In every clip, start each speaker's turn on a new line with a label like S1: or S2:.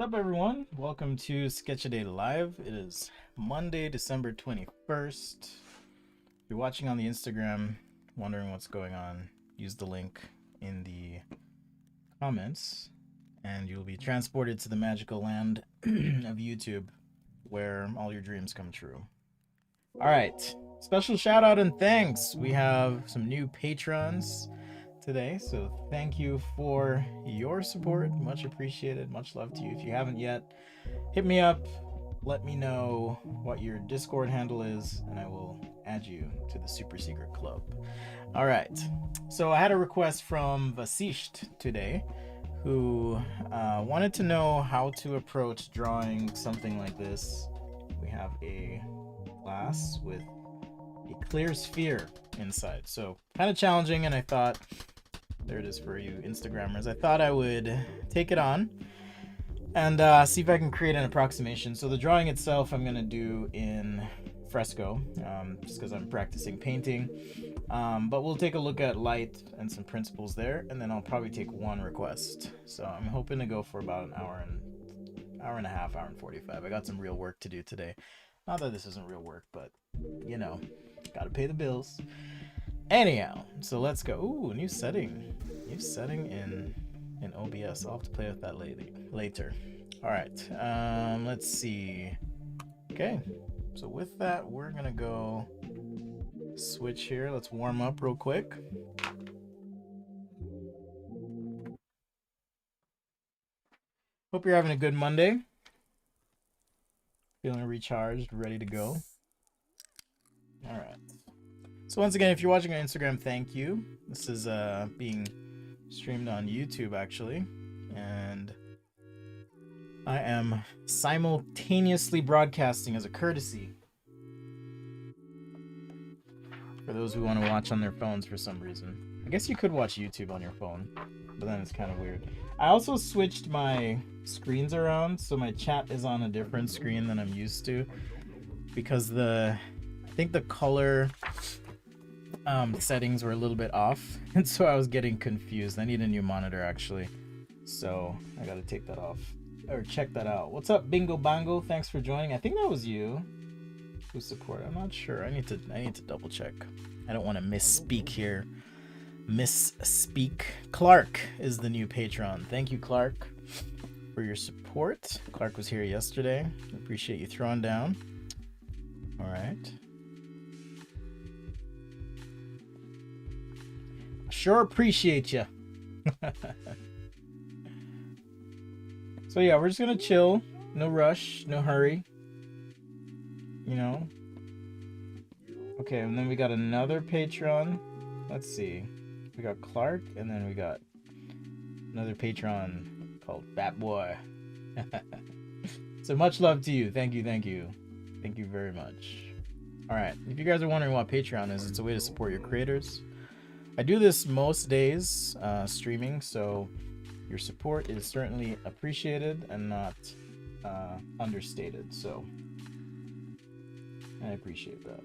S1: What's up, everyone? Welcome to Sketch a Day Live. It is Monday, December 21st. If you're watching on the Instagram, wondering what's going on, use the link in the comments and you'll be transported to the magical land of YouTube where all your dreams come true. All right, special shout out and thanks. We have some new patrons today, so thank you for your support. Much appreciated. Much love to you. If you haven't yet, hit me up, let me know what your Discord handle is, and I will add you to the super secret club. All right, so I had a request from Vasisht today, who wanted to know how to approach drawing something like this. We have a glass with a clear sphere inside, so kind of challenging, and I thought, there it is for you Instagrammers, I thought I would take it on and see if I can create an approximation. So the drawing itself I'm gonna do in fresco, just because I'm practicing painting, but we'll take a look at light and some principles there, and then I'll probably take one request. So I'm hoping to go for about an hour and a half, hour and 45. I got some real work to do today. Not that this isn't real work, but you know, gotta pay the bills. Anyhow, so let's go. Ooh, new setting in OBS. I'll have to play with that later. All right, let's see. Okay, so with that, we're gonna go switch here. Let's warm up real quick. Hope you're having a good Monday. Feeling recharged, ready to go. All right. So once again, if you're watching on Instagram, thank you. This is being streamed on YouTube, actually. And I am simultaneously broadcasting as a courtesy for those who want to watch on their phones for some reason. I guess you could watch YouTube on your phone, but then it's kind of weird. I also switched my screens around, so my chat is on a different screen than I'm used to, because I think the color settings were a little bit off, and so I was getting confused. I need a new monitor, actually, so I gotta take that off or check that out. What's up, Bingo Bango? Thanks for joining. I think that was you who supported. I'm not sure. I need to double check. I don't want to misspeak here. Misspeak. Clark is the new patron. Thank you, Clark, for your support. Clark was here yesterday. Appreciate you throwing down. All right. Sure appreciate you. So yeah, we're just gonna chill. No rush, no hurry. You know. Okay, and then we got another patron. Let's see. We got Clark, and then we got another patron called Fat Boy. So much love to you. Thank you, thank you. Thank you very much. Alright, if you guys are wondering what Patreon is, it's a way to support your creators. I do this most days, streaming, so your support is certainly appreciated and not understated, so I appreciate that.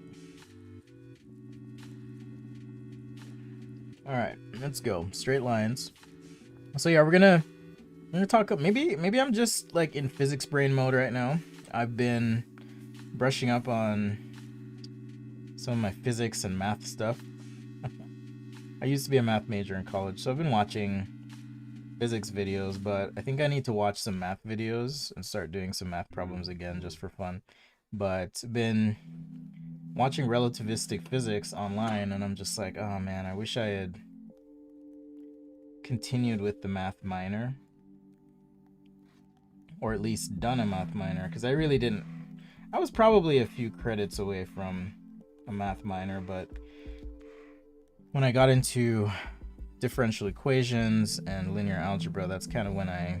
S1: All right, let's go. Straight lines. So yeah, we're gonna talk. Maybe I'm just like in physics brain mode right now. I've been brushing up on some of my physics and math stuff. I used to be a math major in college, so I've been watching physics videos, but I think I need to watch some math videos and start doing some math problems again just for fun. But been watching relativistic physics online, and I'm just like, oh man, I wish I had continued with the math minor, or at least done a math minor, because I really didn't. I was probably a few credits away from a math minor, but when I got into differential equations and linear algebra, that's kind of when I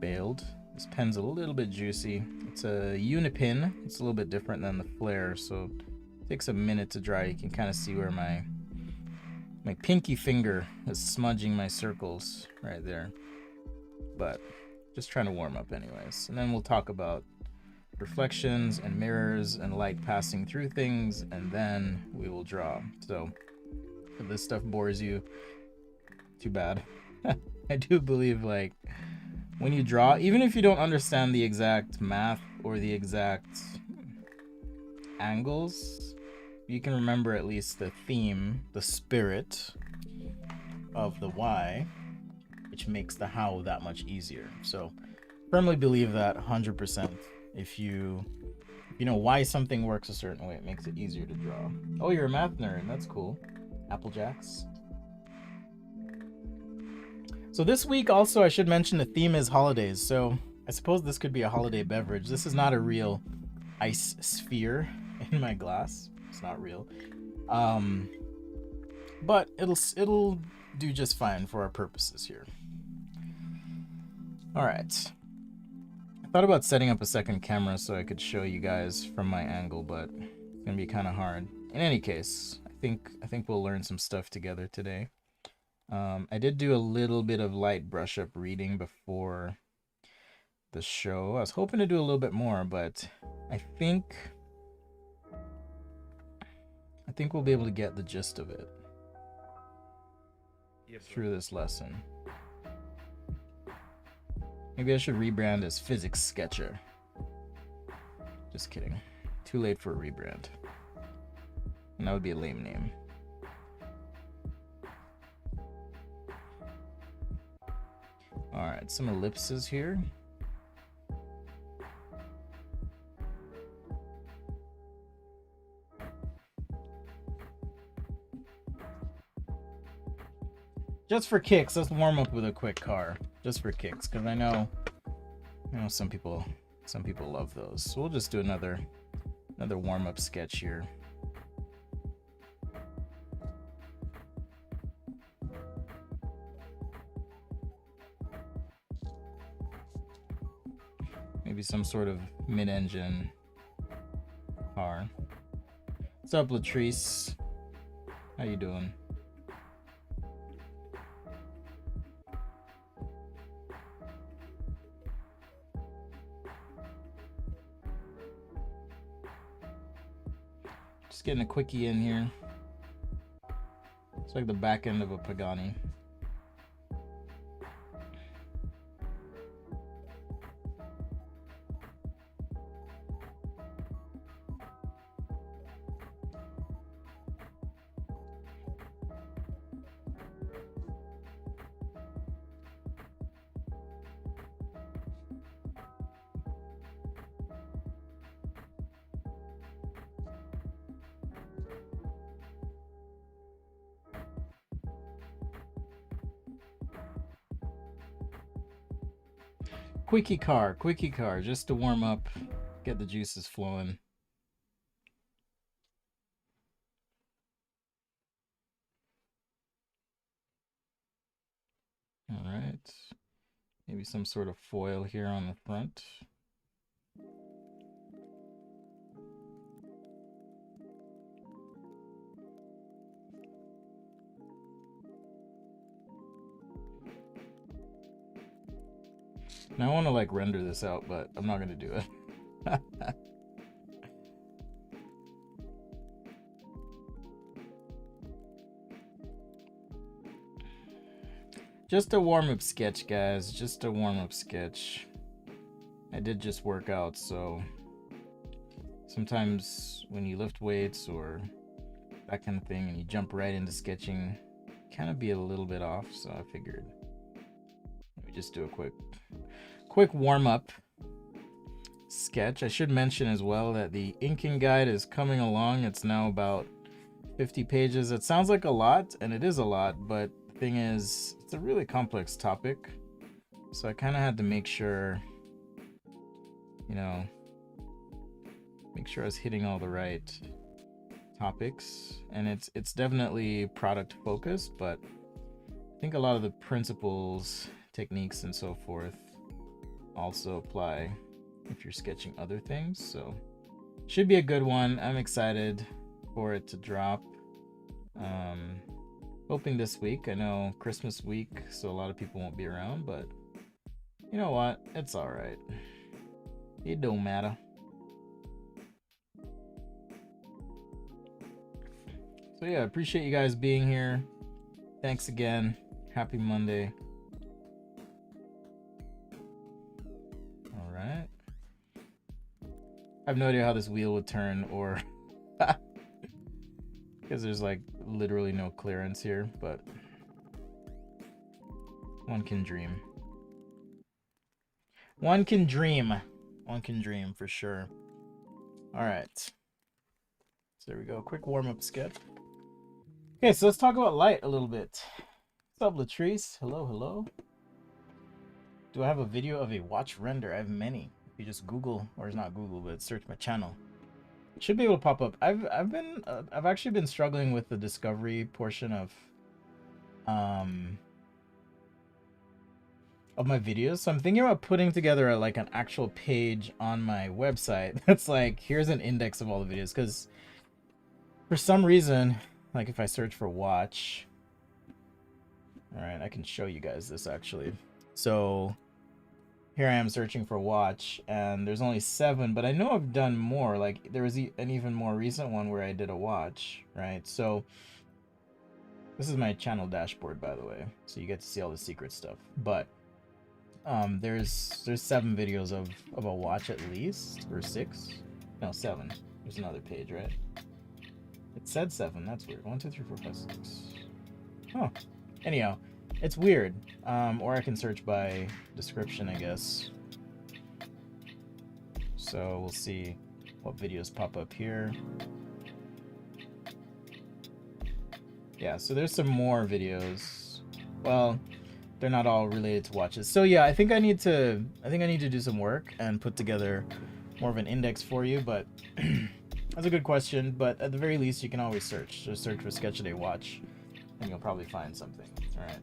S1: bailed. This pen's a little bit juicy. It's a unipin. It's a little bit different than the flare, so it takes a minute to dry. You can kind of see where my pinky finger is smudging my circles right there. But just trying to warm up anyways. And then we'll talk about reflections and mirrors and light passing through things, and then we will draw. So if this stuff bores you, too bad. I do believe like when you draw, even if you don't understand the exact math or the exact angles, you can remember at least the theme, the spirit of the why, which makes the how that much easier. So firmly believe that 100%. If you know why something works a certain way, it makes it easier to draw. Oh, you're a math nerd. That's cool. Apple Jacks. So this week also, I should mention, the theme is holidays. So I suppose this could be a holiday beverage. This is not a real ice sphere in my glass. It's not real. But it'll do just fine for our purposes here. All right. I thought about setting up a second camera so I could show you guys from my angle, but it's gonna be kind of hard. In any case, I think we'll learn some stuff together today. I did do a little bit of light brush up reading before the show. I was hoping to do a little bit more, but I think we'll be able to get the gist of it through this lesson. Maybe I should rebrand as Physics Sketcher. Just kidding. Too late for a rebrand. And that would be a lame name. Alright, some ellipses here. Just for kicks, let's warm up with a quick car. Just for kicks, because I know some people love those. So we'll just do another warm-up sketch here. Maybe some sort of mid-engine car. What's up, Latrice? How you doing? Just getting a quickie in here. It's like the back end of a Pagani. Quickie car, just to warm up, get the juices flowing. All right, maybe some sort of foil here on the front. Now I want to like render this out, but I'm not going to do it. Just a warm-up sketch, guys. Just a warm-up sketch. I did just work out, so sometimes when you lift weights or that kind of thing and you jump right into sketching, kind of be a little bit off, so I figured let me just do a quick warm-up sketch. I should mention as well that the inking guide is coming along. It's now about 50 pages. It sounds like a lot, and it is a lot, but the thing is, it's a really complex topic, so I kind of had to make sure I was hitting all the right topics. And it's definitely product focused, but I think a lot of the principles, techniques, and so forth also apply if you're sketching other things. So should be a good one. I'm excited for it to drop. Hoping this week. I know Christmas week, so a lot of people won't be around, but you know what? It's all right. It don't matter. So yeah, appreciate you guys being here. Thanks again. Happy Monday. right. I have no idea how this wheel would turn, or because there's like literally no clearance here, but one can dream. One can dream. One can dream for sure. All right. So there we go. Quick warm-up skip. Okay, so let's talk about light a little bit. What's up, Latrice? Hello, hello. Do I have a video of a watch render? I have many. If you just Google, or it's not Google, but search my channel, it should be able to pop up. I've actually been struggling with the discovery portion of my videos, so I'm thinking about putting together like an actual page on my website that's like, here's an index of all the videos, because for some reason, like if I search for watch, all right, I can show you guys this actually. So here I am searching for watch, and there's only 7, but I know I've done more. Like there was an even more recent one where I did a watch, right? So this is my channel dashboard, by the way, so you get to see all the secret stuff. But there's 7 videos of a watch at least, or 6, no 7. There's another page, right? It said 7. That's weird. 1, 2, 3, 4, 5, 6. Huh. Anyhow, it's weird. Or I can search by description, I guess. So we'll see what videos pop up here. Yeah, so there's some more videos. Well, they're not all related to watches. So yeah, I think I need to do some work and put together more of an index for you, but that's a good question. But at the very least, you can always search. Just search for Sketchaday watch and you'll probably find something. All right.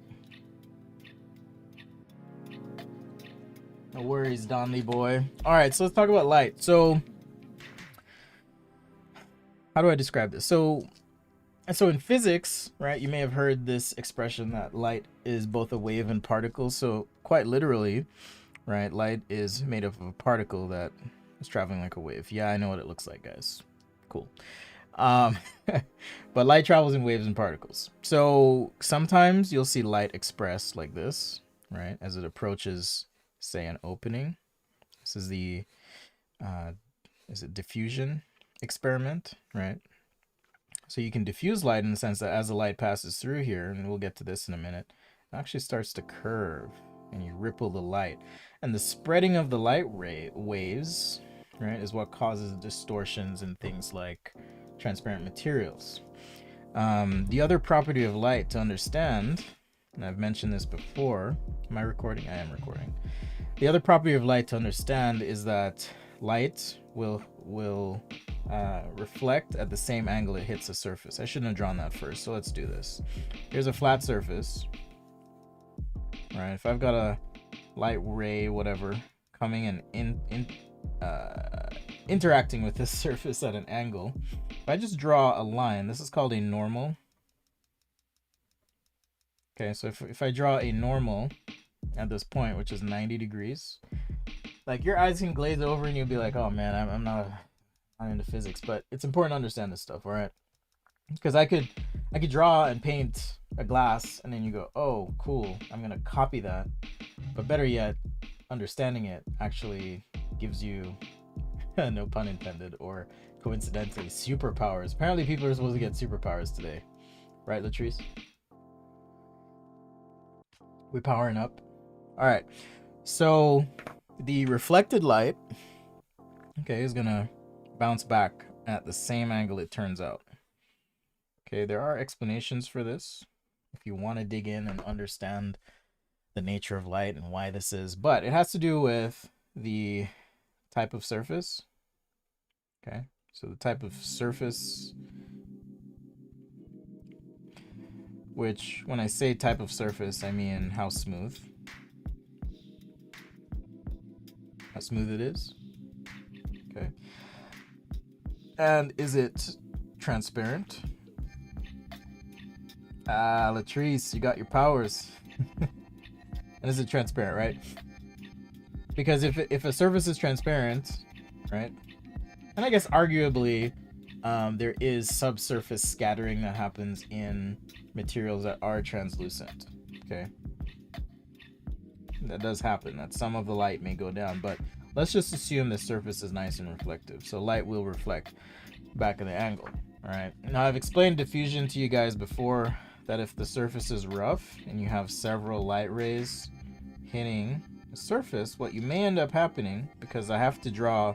S1: No worries, Donley boy. All right, so let's talk about light. So how do I describe this? So in physics, right, you may have heard this expression that light is both a wave and particle. So quite literally, right, light is made up of a particle that is traveling like a wave. Yeah, I know what it looks like, guys. Cool. But light travels in waves and particles. So sometimes you'll see light expressed like this, right, as it approaches, say, an opening. This is the diffusion experiment, right? So you can diffuse light in the sense that as the light passes through here, and we'll get to this in a minute, it actually starts to curve and you ripple the light. And the spreading of the light waves, right, is what causes distortions in things like transparent materials. The other property of light to understand, and I've mentioned this before, am I recording? I am recording. The other property of light to understand is that light will reflect at the same angle it hits the surface. I shouldn't have drawn that first, so let's do this. Here's a flat surface, right? If I've got a light ray, whatever, coming and interacting with this surface at an angle, if I just draw a line, this is called a normal. Okay, so if I draw a normal at this point, which is 90 degrees, like your eyes can glaze over and you'll be like, oh man, I'm not into physics, but it's important to understand this stuff, all right? Because I could draw and paint a glass, and then you go, oh cool, I'm gonna copy that. But better yet, understanding it actually gives you no pun intended, or coincidentally, superpowers. Apparently people are supposed to get superpowers today, right, Latrice? We powering up. All right, so the reflected light, okay, is gonna bounce back at the same angle it turns out. Okay, there are explanations for this if you want to dig in and understand the nature of light and why this is, but it has to do with the type of surface. Okay, so the type of surface, which when I say type of surface, I mean how smooth it is. Okay, and is it transparent? Ah, Latrice, you got your powers. And is it transparent, right? Because if a surface is transparent, right, and I guess arguably there is subsurface scattering that happens in materials that are translucent. Okay, that does happen, that some of the light may go down, but let's just assume the surface is nice and reflective. So light will reflect back in the angle. All right. Now I've explained diffusion to you guys before, that if the surface is rough and you have several light rays hitting the surface, what you may end up happening, because I have to draw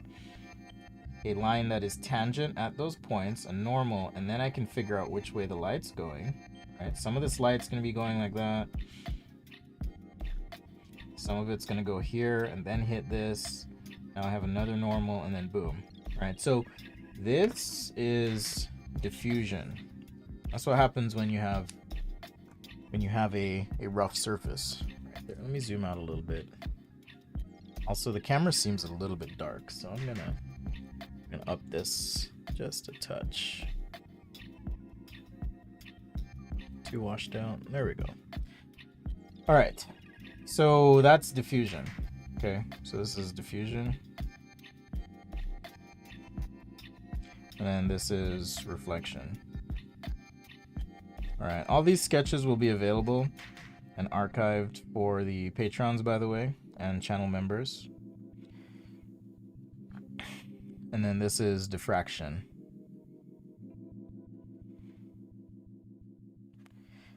S1: a line that is tangent at those points, a normal, and then I can figure out which way the light's going. Right? Some of this light's going to be going like that. Some of it's going to go here and then hit this. Now I have another normal, and then boom. Right? So this is diffusion. That's what happens when you have a rough surface. Right there. Let me zoom out a little bit. Also, the camera seems a little bit dark, so I'm gonna up this just a touch. Too washed out. There we go. All right. So that's diffusion. Okay. So this is diffusion. And then this is reflection. All right. All these sketches will be available and archived for the patrons, by the way, and channel members. And then this is diffraction.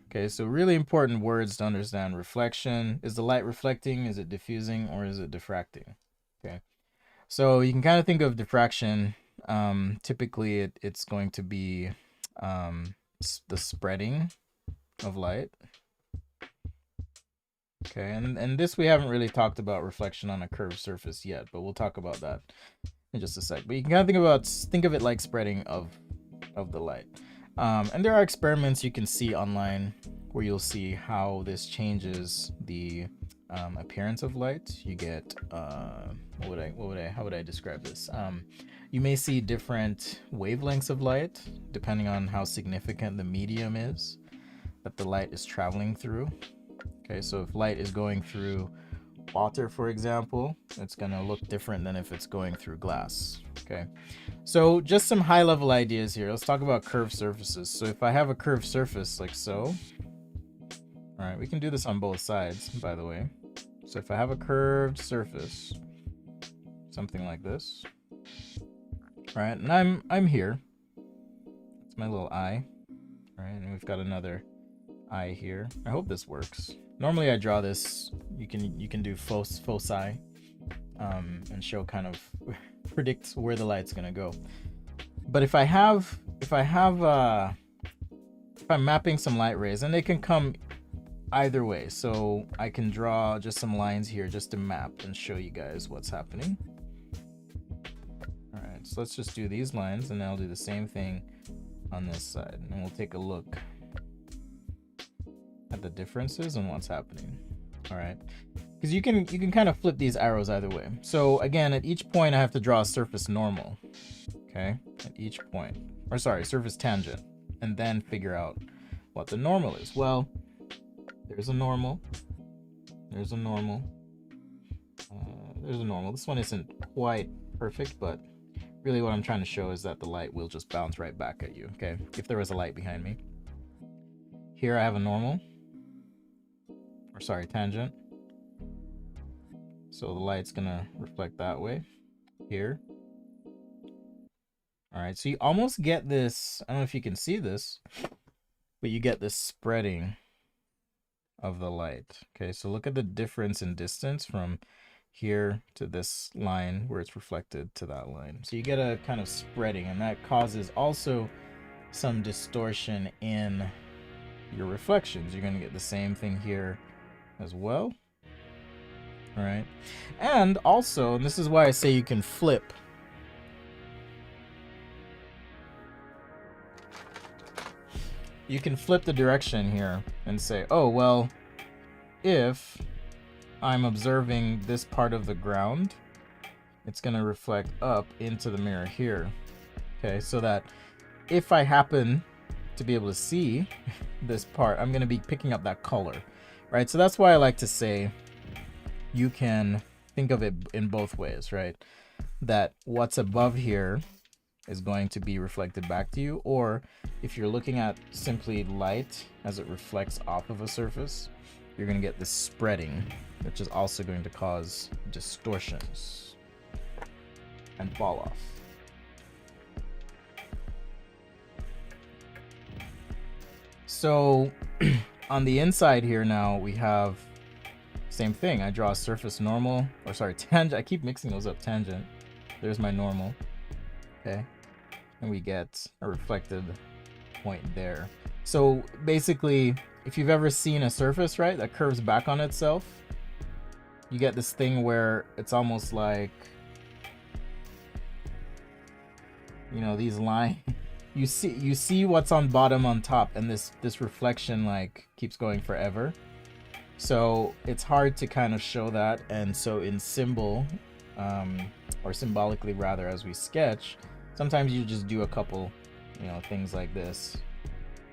S1: Okay, so really important words to understand. Reflection. Is the light reflecting? Is it diffusing? Or is it diffracting? Okay. So you can kind of think of diffraction. Typically, it's going to be the spreading of light. Okay, and this we haven't really talked about reflection on a curved surface yet, but we'll talk about that in just a sec. But you can kind of think of it like spreading of the light. And there are experiments you can see online where you'll see how this changes the appearance of light. You get how would I describe this? You may see different wavelengths of light depending on how significant the medium is that the light is traveling through. Okay, so if light is going through water, for example, it's going to look different than if it's going through glass. Okay, so just some high-level ideas here. Let's talk about curved surfaces. So if I have a curved surface like so, all right, we can do this on both sides, by the way. So if I have a curved surface, something like this, all right, and I'm here. It's my little eye, all right, and we've got another eye here. I hope this works. Normally I draw this, you can do foci, and show kind of predict where the light's gonna go. But if I'm mapping some light rays, and they can come either way, so I can draw just some lines here just to map and show you guys what's happening. All right, so let's just do these lines, and then I'll do the same thing on this side, and we'll take a look at the differences and what's happening. All right, because you can kind of flip these arrows either way. So again, at each point I have to draw a surface normal. Okay, at each point, or sorry, surface tangent, and then figure out what the normal is. Well, there's a normal, there's a normal, there's a normal. This one isn't quite perfect, but really what I'm trying to show is that the light will just bounce right back at you. Okay, if there was a light behind me. Here I have a normal, or sorry, tangent. So the light's gonna reflect that way here. All right, so you almost get this, I don't know if you can see this, but you get this spreading of the light. Okay, so look at the difference in distance from here to this line where it's reflected to that line. So you get a kind of spreading, and that causes also some distortion in your reflections. You're going to get the same thing here as well. All right, and also, and this is why I say you can flip. You can flip the direction here and say, oh, well, if I'm observing this part of the ground, it's going to reflect up into the mirror here. Okay, so that if I happen to be able to see this part, I'm going to be picking up that color, right? So that's why I like to say you can think of it in both ways, right? That what's above here is going to be reflected back to you, or if you're looking at simply light as it reflects off of a surface, you're going to get this spreading, which is also going to cause distortions. and fall off. So on the inside here now we have same thing. I draw a surface normal, or sorry, tangent. I keep mixing those up. Tangent. There's my normal. Okay. And we get a reflected point there. So basically, if you've ever seen a surface, right, that curves back on itself, you get this thing where it's almost like, you know, these lines. You see what's on bottom on top, and this reflection like keeps going forever. So it's hard to kind of show that, and so in symbol, or symbolically rather, as we sketch, sometimes you just do a couple, you know, things like this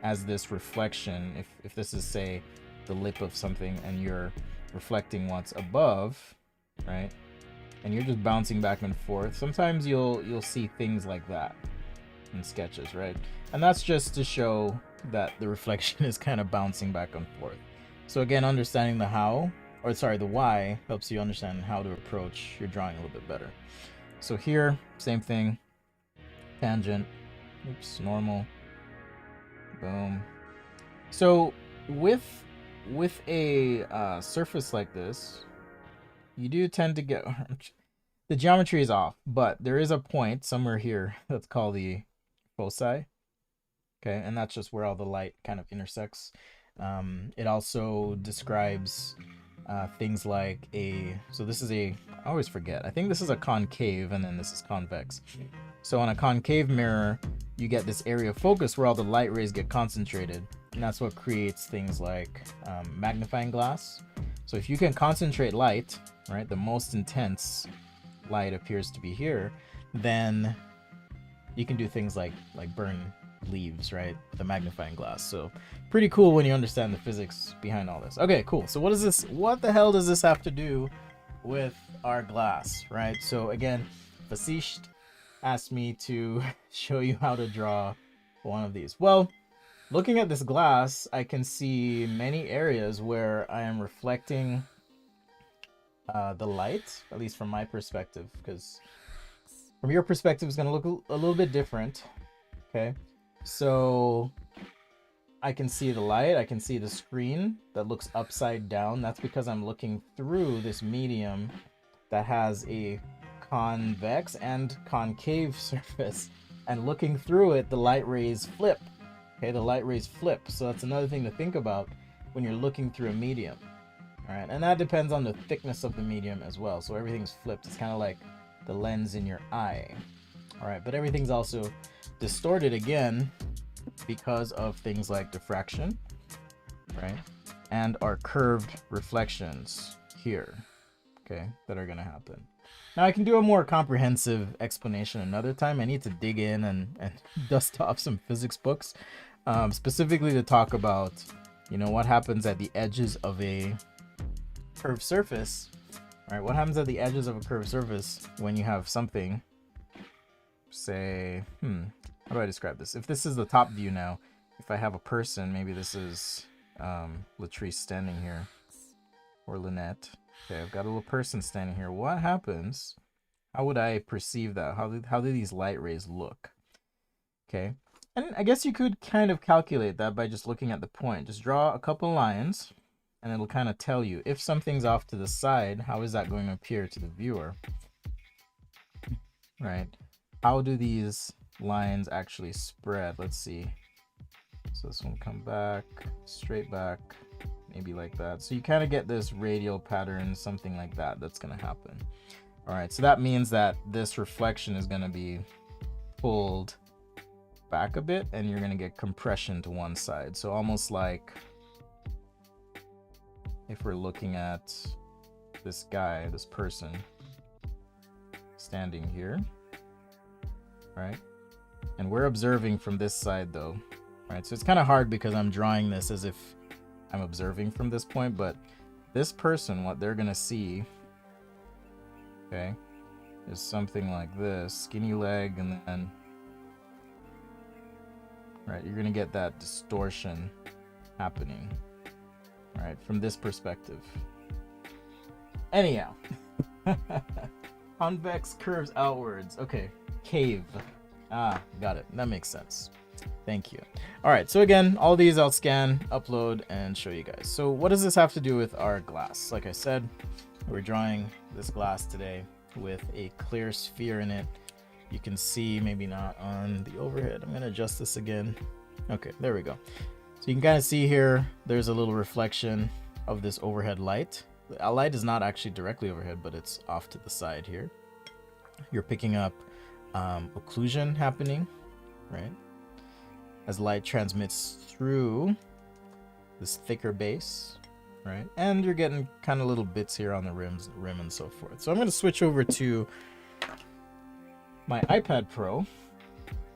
S1: as this reflection. If this is, say, the lip of something and you're reflecting what's above, right, and you're just bouncing back and forth, sometimes you'll see things like that in sketches, right? And that's just to show that the reflection is kind of bouncing back and forth. So again, understanding the how, or sorry, the why, helps you understand how to approach your drawing a little bit better. So here, same thing, tangent, oops, normal, boom. So with a surface like this, you do tend to get, the geometry is off, but there is a point somewhere here that's called the foci, okay, and that's just where all the light kind of intersects. It also describes things like so this is I always forget, I think this is a concave and then this is convex. So on a concave mirror, you get this area of focus where all the light rays get concentrated, and that's what creates things like magnifying glass. So if you can concentrate light, right, the most intense light appears to be here, then you can do things like burn leaves, right, the magnifying glass. So pretty cool when you understand the physics behind all this. Okay, cool. So what the hell does this have to do with our glass, right? So again, Vasish asked me to show you how to draw one of these. Well, looking at this glass, I can see many areas where I am reflecting the light, at least from my perspective, because from your perspective, it's going to look a little bit different. Okay, so I can see the light, I can see the screen that looks upside down. That's because I'm looking through this medium that has a convex and concave surface, and looking through it, the light rays flip. Okay, the light rays flip. So that's another thing to think about when you're looking through a medium. All right, and that depends on the thickness of the medium as well. So everything's flipped. It's kind of like the lens in your eye. All right, but everything's also distorted again because of things like diffraction, right, and our curved reflections here, okay, that are gonna happen. Now I can do a more comprehensive explanation another time. I need to dig in and dust off some physics books, specifically to talk about, you know, what happens at the edges of a curved surface. All right, what happens at the edges of a curved surface when you have something, say, how do I describe this? If this is the top view now, if I have a person, maybe this is Latrice standing here, or Lynette. Okay, I've got a little person standing here. What happens? How would I perceive that? How do these light rays look? Okay, and I guess you could kind of calculate that by just looking at the point. Just draw a couple lines, and it'll kind of tell you if something's off to the side, how is that going to appear to the viewer? Right? How do these lines actually spread? Let's see. So this one come back, straight back, maybe like that. So you kind of get this radial pattern, something like that, that's going to happen. All right, so that means that this reflection is going to be pulled back a bit, and you're going to get compression to one side. So almost like if we're looking at this guy, this person standing here, right? And we're observing from this side though, right? So it's kind of hard because I'm drawing this as if I'm observing from this point, but this person, what they're gonna see, okay, is something like this, skinny leg, and then, right, you're gonna get that distortion happening, right, from this perspective. Anyhow, Convex curves outwards. Okay. Cave. Ah, got it. That makes sense. Thank you. All right, so again, all these I'll scan, upload, and show you guys. So what does this have to do with our glass? Like I said, we're drawing this glass today with a clear sphere in it. You can see, maybe not on the overhead. I'm gonna adjust this again. Okay, there we go. So you can kind of see here, there's a little reflection of this overhead light. The light is not actually directly overhead, but it's off to the side here. You're picking up occlusion happening, right? As light transmits through this thicker base, right? And you're getting kind of little bits here on the rim and so forth. So I'm going to switch over to my iPad Pro,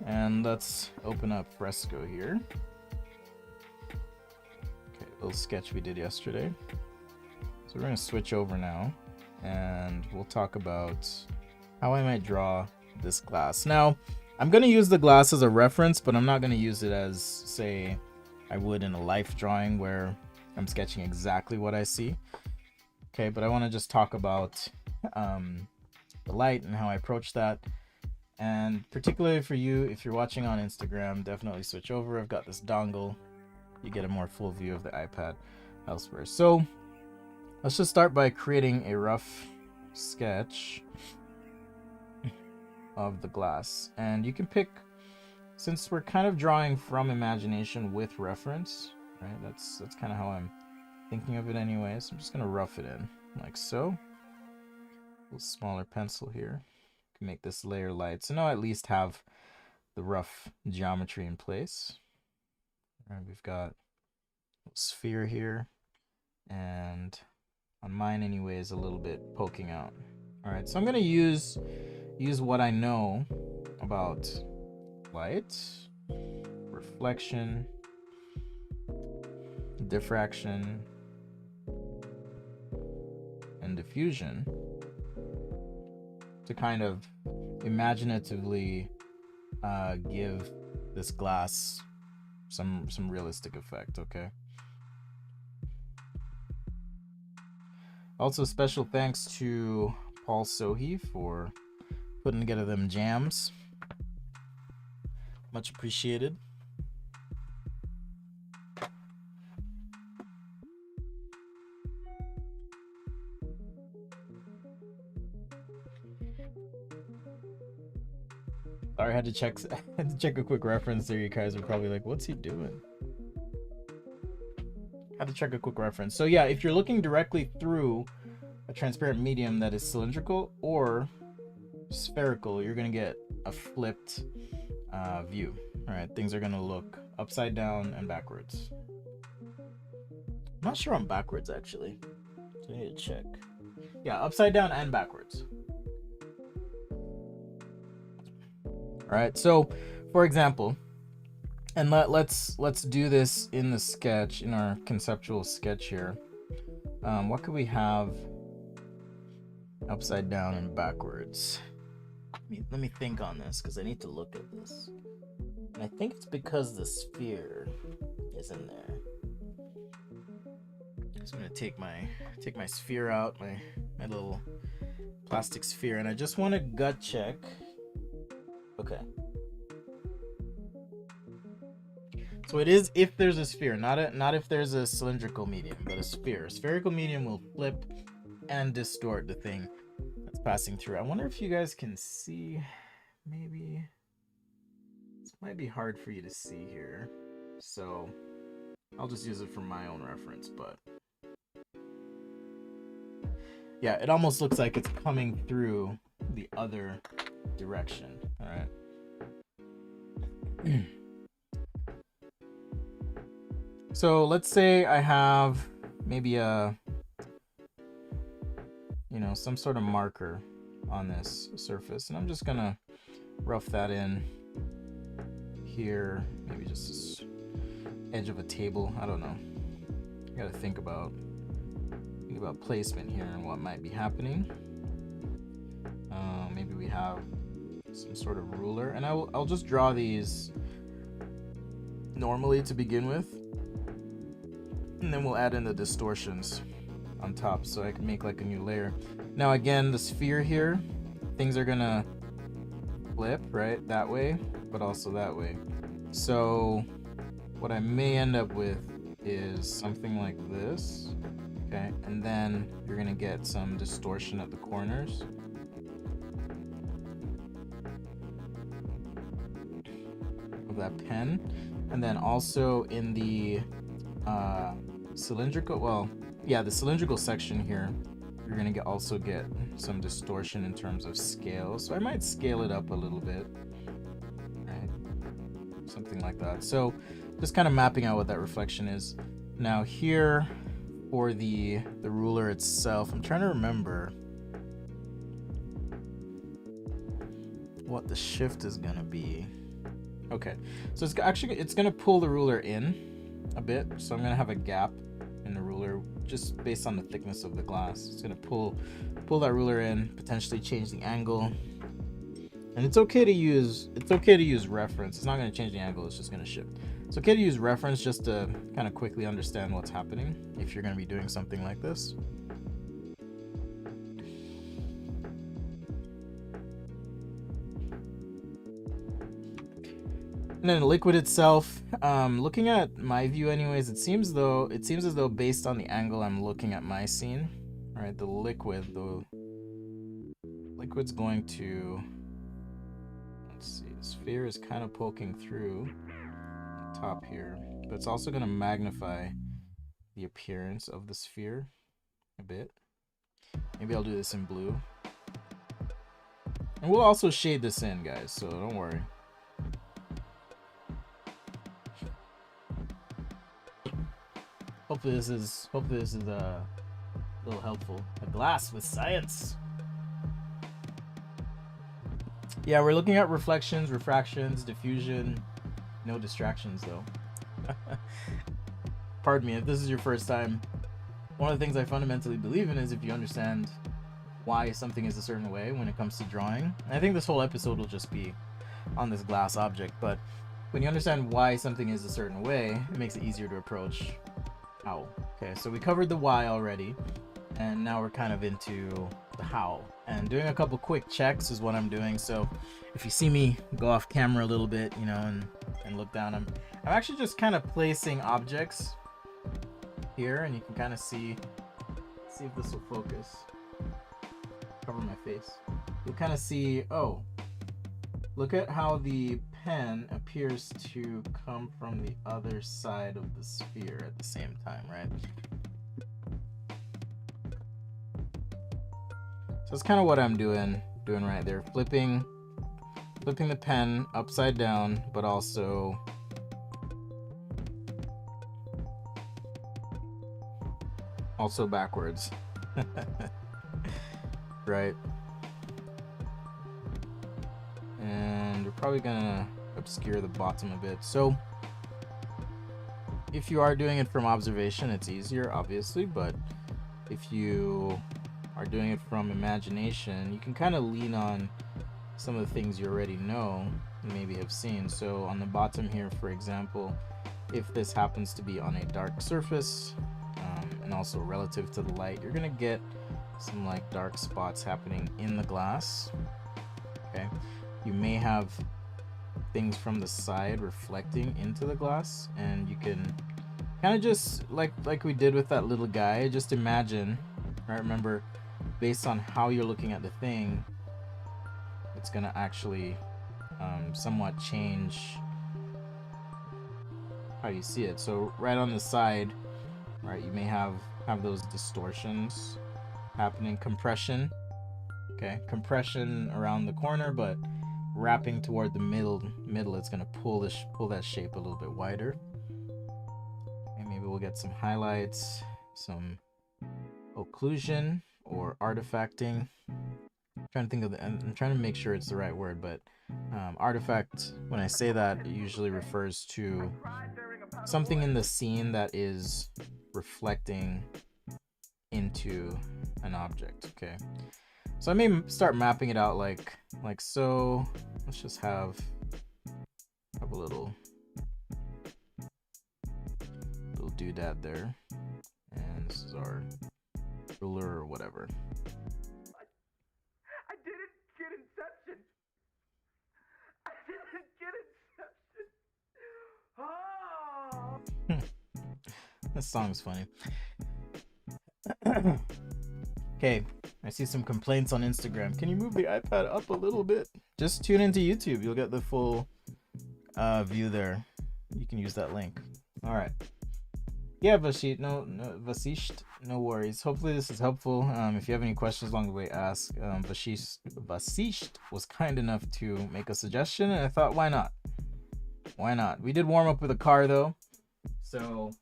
S1: and let's open up Fresco here. Okay, little sketch we did yesterday. So we're going to switch over now, and we'll talk about how I might draw this glass. Now, I'm going to use the glass as a reference, but I'm not going to use it as, say, I would in a life drawing where I'm sketching exactly what I see. Okay, but I want to just talk about the light and how I approach that. And particularly for you, if you're watching on Instagram, definitely switch over. I've got this dongle. You get a more full view of the iPad elsewhere. So let's just start by creating a rough sketch of the glass, and you can pick, since we're kind of drawing from imagination with reference, right? That's kind of how I'm thinking of it anyway. So I'm just gonna rough it in like so. A little smaller pencil here can make this layer light, so now I at least have the rough geometry in place. All right, we've got a sphere here, and on mine anyways, a little bit poking out. All right, so I'm gonna use what I know about light, reflection, diffraction, and diffusion to kind of imaginatively give this glass some realistic effect, okay? Also, special thanks to Paul Sohi for putting together them jams. Much appreciated. Sorry, I had to check a quick reference there. You guys are probably like, what's he doing? Had to check a quick reference. So yeah, if you're looking directly through a transparent medium that is cylindrical or spherical, you're gonna get a flipped view. All right, things are gonna look upside down and backwards. I'm not sure on backwards actually, so I need to check. Yeah, upside down and backwards. All right, so for example, and let's do this in the sketch, in our conceptual sketch here. What could we have upside down and backwards? Let me think on this, because I need to look at this. And I think it's because the sphere is in there. So I'm gonna take my sphere out, my little plastic sphere, and I just want to gut check. Okay. So it is if there's a sphere, not if there's a cylindrical medium, but a sphere. A spherical medium will flip and distort the thing that's passing through. I wonder if you guys can see. Maybe this might be hard for you to see here, so I'll just use it for my own reference. But yeah, it almost looks like it's coming through the other direction. All right. So let's say I have maybe a, some sort of marker on this surface, and I'm just gonna rough that in here, maybe just this edge of a table. I don't know. I gotta think about placement here and what might be happening. Maybe we have some sort of ruler, and I'll just draw these normally to begin with, and then we'll add in the distortions on top so I can make like a new layer. Now again, the sphere here, things are gonna flip, right? That way, but also that way. So what I may end up with is something like this, okay? And then you're gonna get some distortion at the corners. Of that pen. And then also in the cylindrical, well, yeah, the cylindrical section here, you're gonna also get some distortion in terms of scale. So I might scale it up a little bit, right? Something like that. So just kind of mapping out what that reflection is. Now here for the ruler itself, I'm trying to remember what the shift is gonna be. Okay, so it's gonna pull the ruler in a bit. So I'm gonna have a gap in the ruler just based on the thickness of the glass. It's gonna pull that ruler in, potentially change the angle. And it's okay to use reference. It's not gonna change the angle, it's just gonna shift. It's okay to use reference just to kind of quickly understand what's happening if you're gonna be doing something like this. And then the liquid itself, looking at my view anyways, it seems as though based on the angle I'm looking at my scene, right, the liquid's going to, let's see, the sphere is kind of poking through the top here, but it's also going to magnify the appearance of the sphere a bit. Maybe I'll do this in blue. And we'll also shade this in, guys, so don't worry. Hopefully this is a little helpful. A glass with science. Yeah, we're looking at reflections, refractions, diffusion. No distractions though. Pardon me if this is your first time. One of the things I fundamentally believe in is if you understand why something is a certain way when it comes to drawing. And I think this whole episode will just be on this glass object, but when you understand why something is a certain way, it makes it easier to approach how. Okay, so we covered the why already, and now we're kind of into the how. And doing a couple quick checks is what I'm doing. So if you see me go off camera a little bit, you know, and look down, I'm actually just kind of placing objects here, and you can kind of see if this will focus. Cover my face. You'll kind of see, oh, look at how the pen appears to come from the other side of the sphere at the same time, right? So that's kind of what I'm doing right there. Flipping the pen upside down, but also backwards. Right. And we're probably gonna obscure the bottom a bit. So if you are doing it from observation, it's easier, obviously, but if you are doing it from imagination, you can kind of lean on some of the things you already know and maybe have seen. So on the bottom here, for example, if this happens to be on a dark surface, and also relative to the light, you're gonna get some like dark spots happening in the glass. Okay, you may have things from the side reflecting into the glass, and you can kind of just like we did with that little guy, just imagine, right? Remember, based on how you're looking at the thing, it's gonna actually somewhat change how you see it. So right on the side, right, you may have those distortions happening, compression, okay, compression around the corner, but wrapping toward the middle, it's gonna pull that shape a little bit wider. And maybe we'll get some highlights, some occlusion or artifacting. I'm trying to make sure it's the right word, but artifact, when I say that, it usually refers to something in the scene that is reflecting into an object. Okay, so I may start mapping it out like so. Let's just have a little doodad there, and this is our ruler or whatever.
S2: I didn't get
S1: This song's funny. Okay, I see some complaints on Instagram. Can you move the iPad up a little bit? Just tune into YouTube. You'll get the full view there. You can use that link. All right. Yeah, Vashisht, Vasisht, no worries. Hopefully this is helpful. If you have any questions along the way, ask. Vasisht was kind enough to make a suggestion, and I thought, why not? Why not? We did warm up with a car, though. So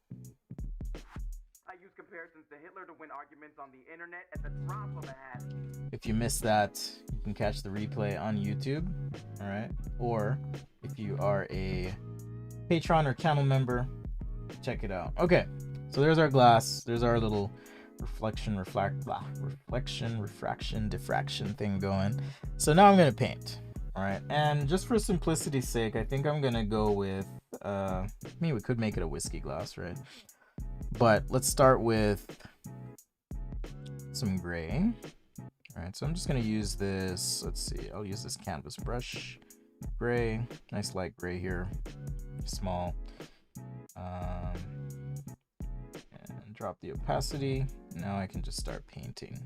S2: I use comparisons to Hitler to win arguments on the internet at the drop of a hat.
S1: If you missed that, you can catch the replay on YouTube. All right. Or if you are a Patreon or channel member, check it out. Okay, so there's our glass. There's our little refraction, diffraction thing going. So now I'm gonna paint. All right, and just for simplicity's sake, I think I'm gonna go with. I mean, we could make it a whiskey glass, right? But let's start with some gray. All right, so I'm just gonna use this. Let's see. I'll use this canvas brush. Gray, nice light gray here, small. And drop the opacity. Now I can just start painting.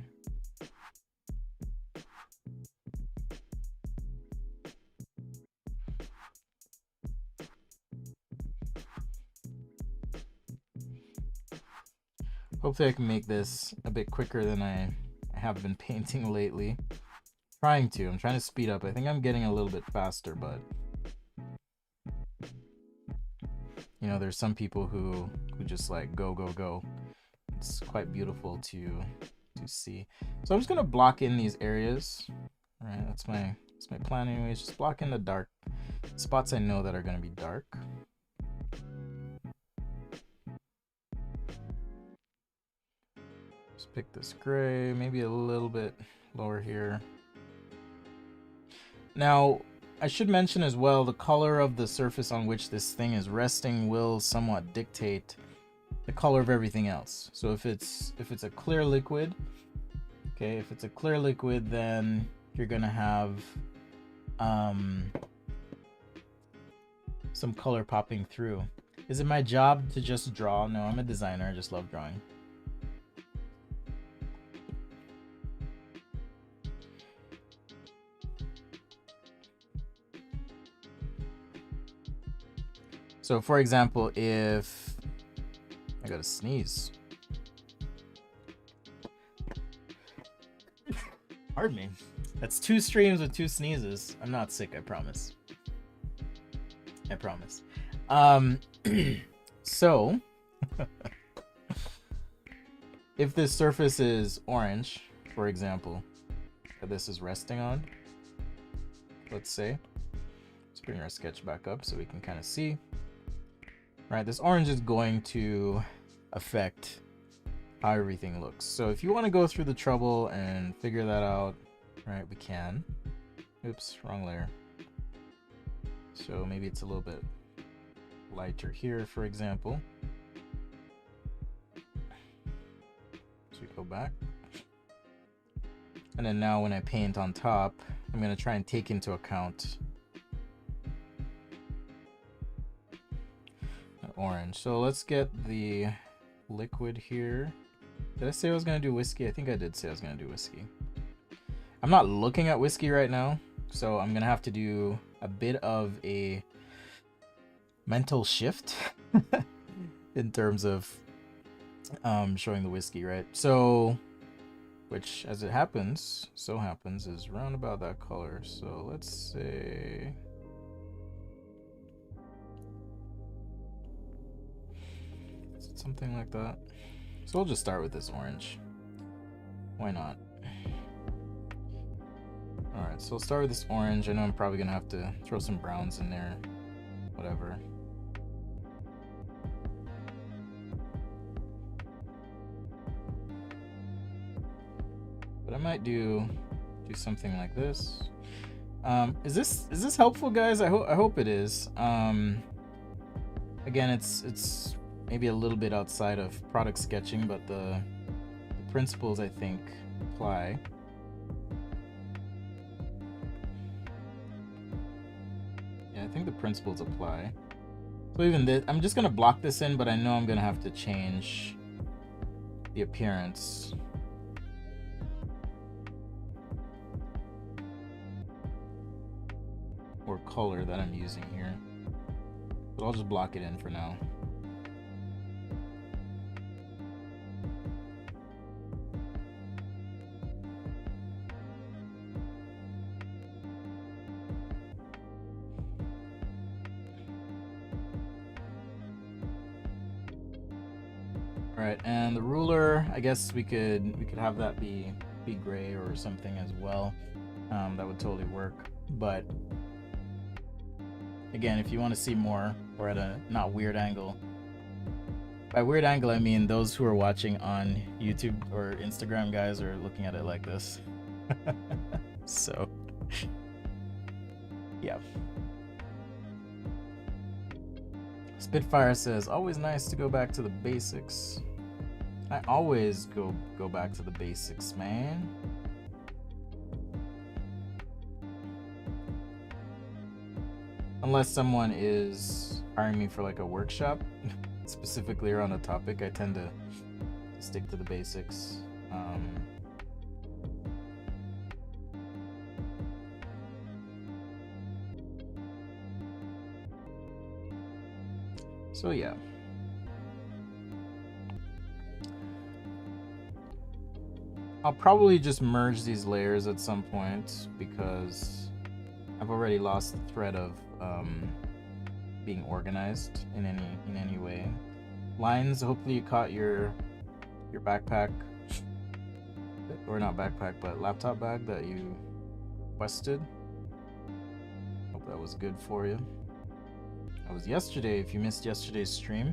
S1: Hopefully I can make this a bit quicker than I have been painting lately. I'm trying to speed up. I think I'm getting a little bit faster, but you know, there's some people who just like go. It's quite beautiful to see. So I'm just gonna block in these areas. All right, that's my plan anyways. Just block in the dark spots I know that are gonna be dark. Just pick this gray, maybe a little bit lower here. Now, I should mention as well, the color of the surface on which this thing is resting will somewhat dictate the color of everything else. So if it's a clear liquid, okay, if it's a clear liquid, then you're gonna have some color popping through. Is it my job to just draw? No, I'm a designer. I just love drawing. So for example, if I gotta sneeze. Pardon me. That's 2 streams with 2 sneezes. I'm not sick, I promise. I promise. So if this surface is orange, for example, that this is resting on, let's say, let's bring our sketch back up so we can kind of see. Right, this orange is going to affect how everything looks. So if you want to go through the trouble and figure that out, right, we can. Oops, wrong layer. So maybe it's a little bit lighter here, for example. So we go back. And then now when I paint on top, I'm going to try and take into account orange. So let's get the liquid here. Did I say I was gonna do whiskey? I think I did say I was gonna do whiskey. I'm not looking at whiskey right now, so I'm gonna have to do a bit of a mental shift in terms of showing the whiskey, right? So, which as it happens, is round about that color. So let's say something like that. So we'll just start with this orange. Why not? Alright, so we'll start with this orange. I know I'm probably gonna have to throw some browns in there. Whatever. But I might do something like this. Is this helpful, guys? I hope it is. Again, it's maybe a little bit outside of product sketching, but the principles I think apply. Yeah, I think the principles apply. So even this, I'm just gonna block this in, but I know I'm gonna have to change the appearance. Or color that I'm using here. But I'll just block it in for now. Alright, and the ruler, I guess we could have that be gray or something as well. That would totally work. But again, if you want to see more, or at a not weird angle. By weird angle, I mean those who are watching on YouTube or Instagram, guys, are looking at it like this. So, yeah. Spitfire says, always nice to go back to the basics. I always go back to the basics, man. Unless someone is hiring me for like a workshop, specifically around a topic, I tend to stick to the basics. So yeah. I'll probably just merge these layers at some point because I've already lost the thread of being organized in any way. Lines, hopefully you caught your backpack, or not backpack, but laptop bag that you requested. Hope that was good for you. That was yesterday, if you missed yesterday's stream.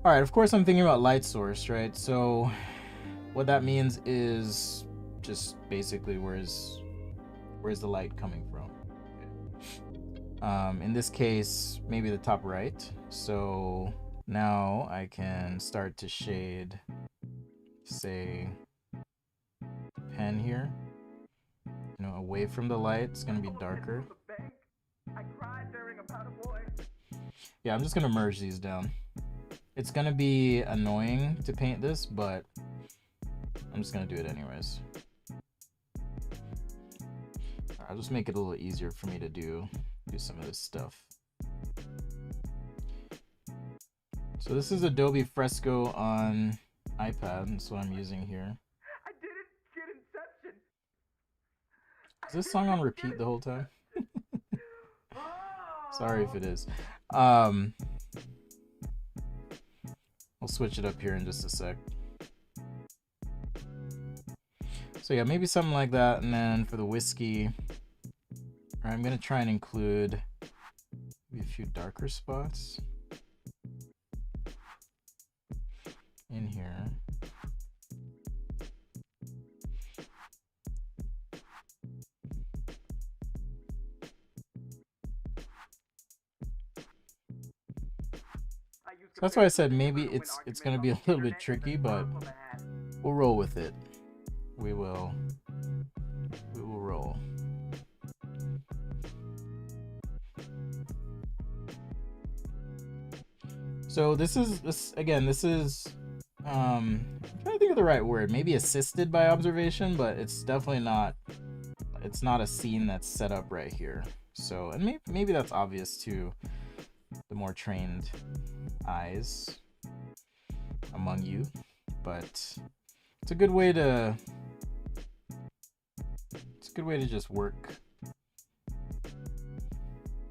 S1: Alright, of course I'm thinking about light source, right? So what that means is just basically where's the light coming from? Okay. In this case, maybe the top right. So now I can start to shade, say, pen here. You know, away from the light, it's gonna be darker. Yeah, I'm just gonna merge these down. It's gonna be annoying to paint this, but I'm just gonna do it anyways. I'll just make it a little easier for me to do some of this stuff. So this is Adobe Fresco on iPad. That's what I'm using here.
S2: I didn't get Inception.
S1: Is this song on repeat the whole time? Sorry if it is. I'll switch it up here in just a sec. So yeah, maybe something like that. And then for the whiskey, I'm gonna try and include maybe a few darker spots in here. So that's why I said maybe it's gonna be a little bit tricky, but we'll roll with it. We will roll. So this is I'm trying to think of the right word, maybe assisted by observation, but it's definitely not, it's not a scene that's set up right here. So, and maybe that's obvious to the more trained eyes among you, but it's a good way to just work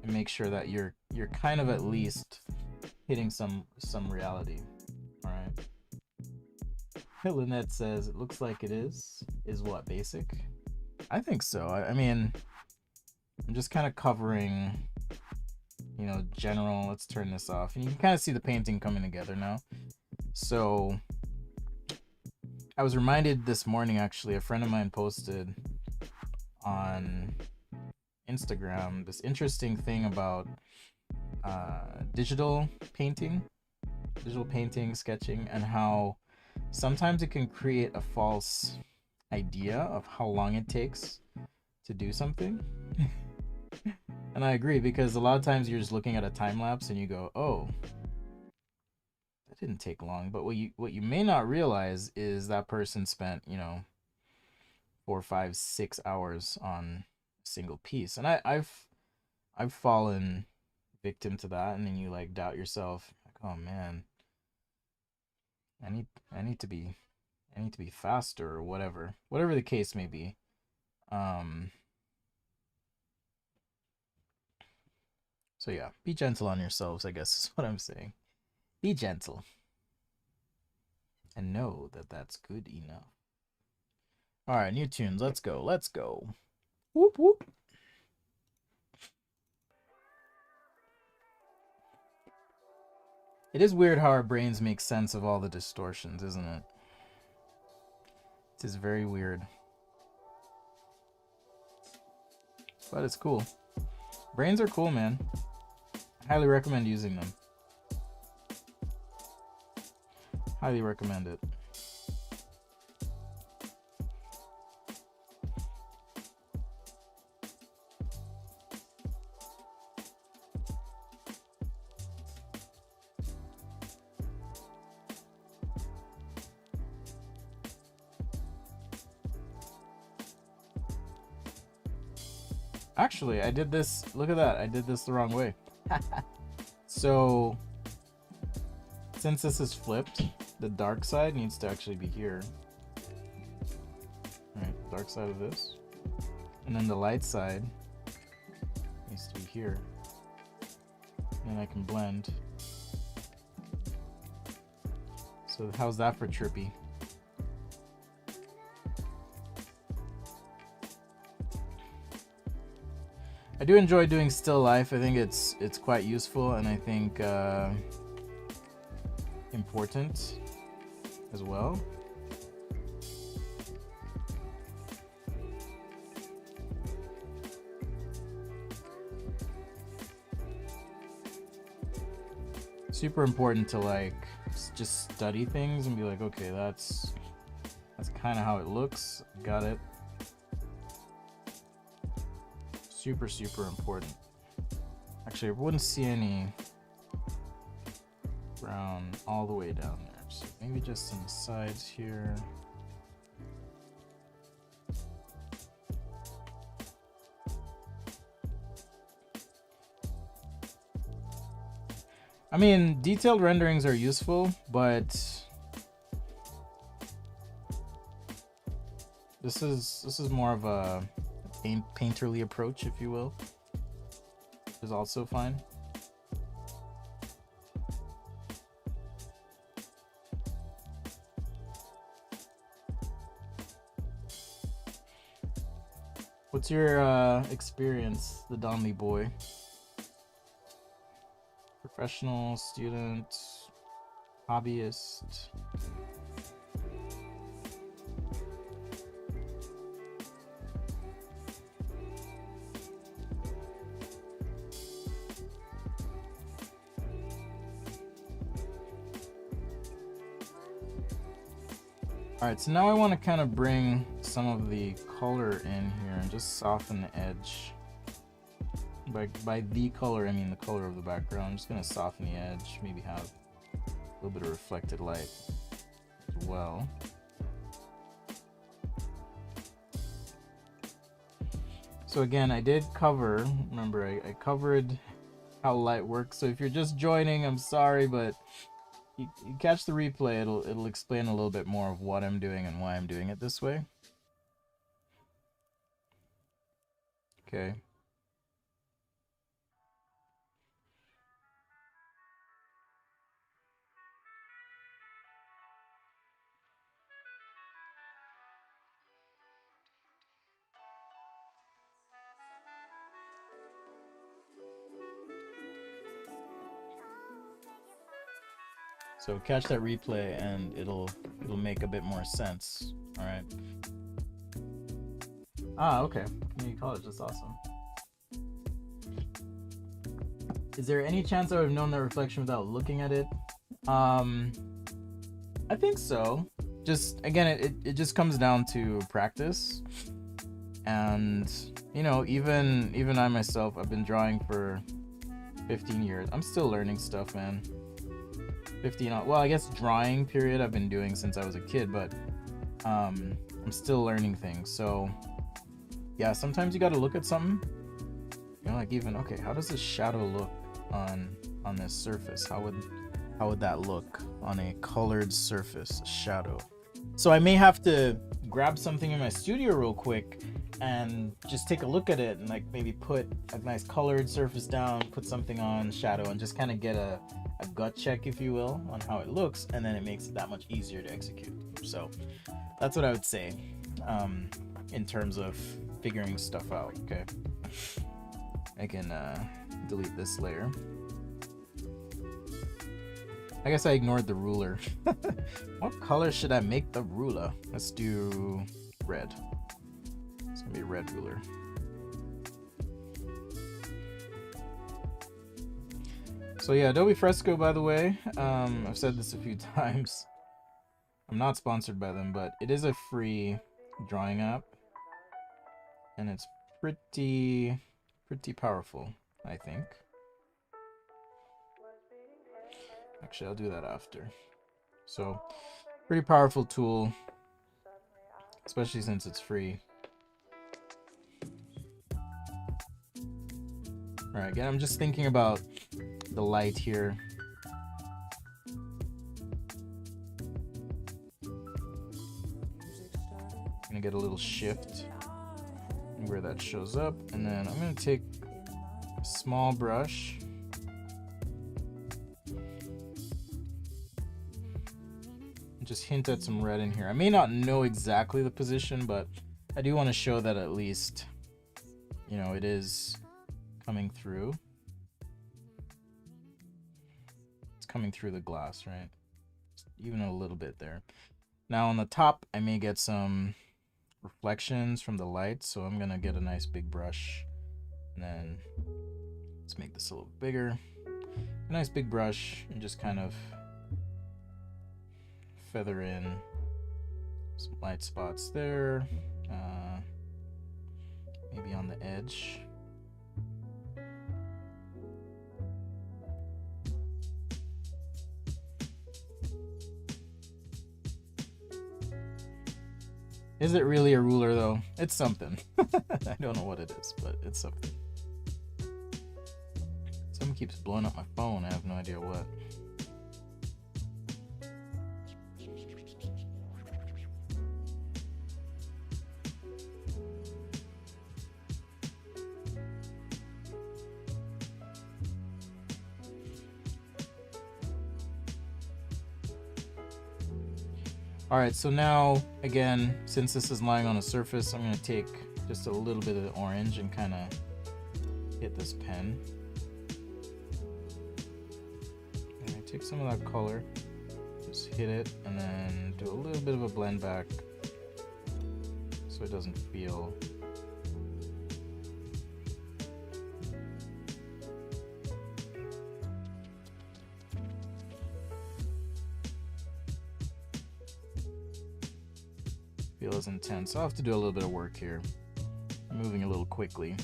S1: and make sure that you're kind of at least hitting some reality. All right. Lynette says it looks like it is what, basic? I think so. I mean, I'm just kind of covering, you know, general. Let's turn this off, and you can kind of see the painting coming together now. So I was reminded this morning, actually, a friend of mine posted on Instagram this interesting thing about digital painting, sketching, and how sometimes it can create a false idea of how long it takes to do something. And I agree, because a lot of times you're just looking at a time lapse and you go, oh, that didn't take long. But what you may not realize is that person spent, 4, 5, 6 hours on a single piece. And I've fallen victim to that, and then you like doubt yourself, like, oh man, I need to be faster, or whatever the case may be. So yeah, be gentle on yourselves, I guess is what I'm saying. Be gentle. And know that that's good enough. Alright, new tunes. Let's go. Whoop whoop. It is weird how our brains make sense of all the distortions, isn't it? It is very weird. But it's cool. Brains are cool, man. I highly recommend using them. Highly recommend it. Actually, I did this. Look at that. I did this the wrong way. So, since this is flipped, the dark side needs to actually be here. Alright, dark side of this. And then the light side needs to be here. And I can blend. So how's that for trippy? I do enjoy doing still life. I think it's quite useful, and I think important as well. Super important to like just study things and be like, okay, that's kind of how it looks. Got it. Super important. Actually, I wouldn't see any brown all the way down there, so maybe just on the sides here. I mean, detailed renderings are useful, but this is more of a painterly approach, if you will, which is also fine. What's your experience, the Donley boy? Professional, student, hobbyist? Alright, so now I want to kind of bring some of the color in here and just soften the edge. By the color, I mean the color of the background. I'm just going to soften the edge, maybe have a little bit of reflected light as well. So again, I did cover, remember I covered how light works, so if you're just joining, I'm sorry, but you catch the replay, it'll explain a little bit more of what I'm doing and why I'm doing it this way. Okay. So catch that replay and it'll make a bit more sense. All right. Ah, okay. Community college, that's awesome. Is there any chance I would have known that reflection without looking at it? I think so. Just again, it just comes down to practice, and you know, even I myself, I've been drawing for 15 years. I'm still learning stuff, man. 15, well, I guess drawing period I've been doing since I was a kid, but I'm still learning things. So yeah, sometimes you got to look at something, you know, like even, okay, how does this shadow look on this surface? How would that look on a colored surface, shadow? So I may have to grab something in my studio real quick and just take a look at it and like maybe put a nice colored surface down, put something on shadow, and just kind of get a gut check, if you will, on how it looks, and then it makes it that much easier to execute. So that's what I would say in terms of figuring stuff out. Okay, I can delete this layer. I guess I ignored the ruler. What color should I make the ruler? Let's do red. It's gonna be a red ruler. So yeah, Adobe Fresco, by the way, I've said this a few times. I'm not sponsored by them, but it is a free drawing app, and it's pretty powerful, I think. Actually, I'll do that after. So, pretty powerful tool, especially since it's free. Alright, again, I'm just thinking about the light here. I'm gonna get a little shift where that shows up, and then I'm gonna take a small brush. Just hint at some red in here. I may not know exactly the position, but I do want to show that at least, you know, it is coming through. It's coming through the glass, right? Even a little bit there. Now on the top, I may get some reflections from the light, so I'm gonna get a nice big brush, and then let's make this a little bigger. A nice big brush, and just kind of feather in some light spots there, maybe on the edge. Is it really a ruler though? It's something. I don't know what it is, but it's something. Someone keeps blowing up my phone. I have no idea what. Alright, so now, again, since this is lying on a surface, I'm going to take just a little bit of the orange and kind of hit this pen. And I take some of that color, just hit it, and then do a little bit of a blend back so it doesn't feel... as intense. I'll have to do a little bit of work here. I'm moving a little quickly.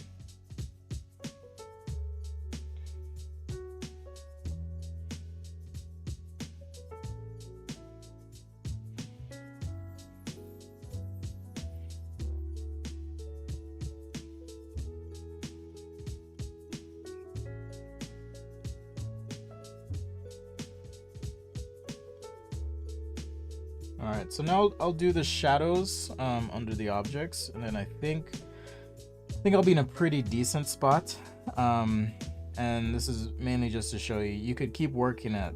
S1: Alright, so now I'll do the shadows under the objects, and then I think I'll be in a pretty decent spot. And this is mainly just to show you, you could keep working at...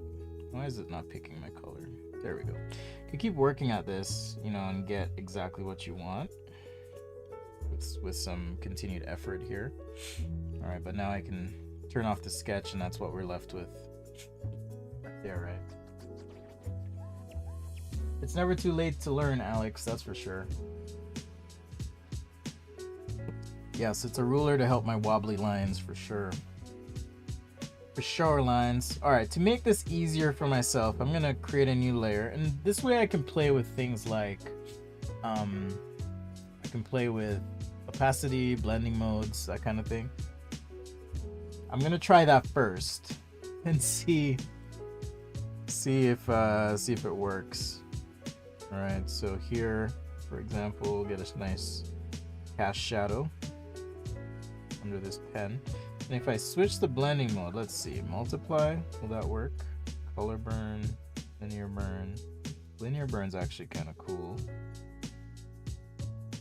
S1: Why is it not picking my color? There we go. You could keep working at this, you know, and get exactly what you want with some continued effort here. Alright, but now I can turn off the sketch, and that's what we're left with. Right there, right? It's never too late to learn, Alex, that's for sure. Yes, it's a ruler to help my wobbly lines, for sure. For sure, lines. Alright, to make this easier for myself, I'm going to create a new layer. And this way I can play with things like... I can play with opacity, blending modes, that kind of thing. I'm gonna try that first and see if it works. All right, so here, for example, we'll get a nice cast shadow under this pen. And if I switch the blending mode, let's see, multiply, will that work? Color burn, linear burn. Linear burn's actually kind of cool.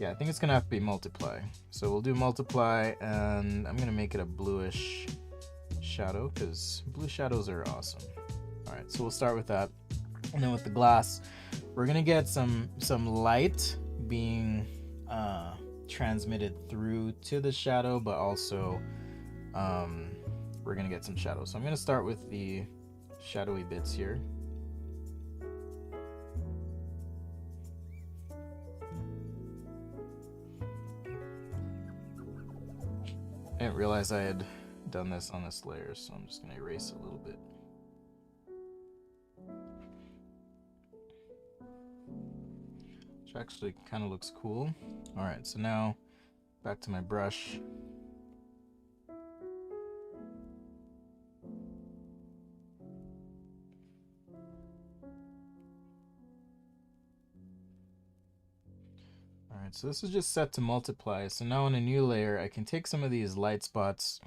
S1: Yeah, I think it's gonna have to be multiply. So we'll do multiply, and I'm gonna make it a bluish shadow because blue shadows are awesome. All right, so we'll start with that, and then with the glass, we're gonna get some light being transmitted through to the shadow, but also we're gonna get some shadow. So I'm gonna start with the shadowy bits here. I didn't realize I had done this on this layer, so I'm just going to erase a little bit. Which actually kind of looks cool. Alright, so now back to my brush. Alright, so this is just set to multiply. So now in a new layer, I can take some of these light spots,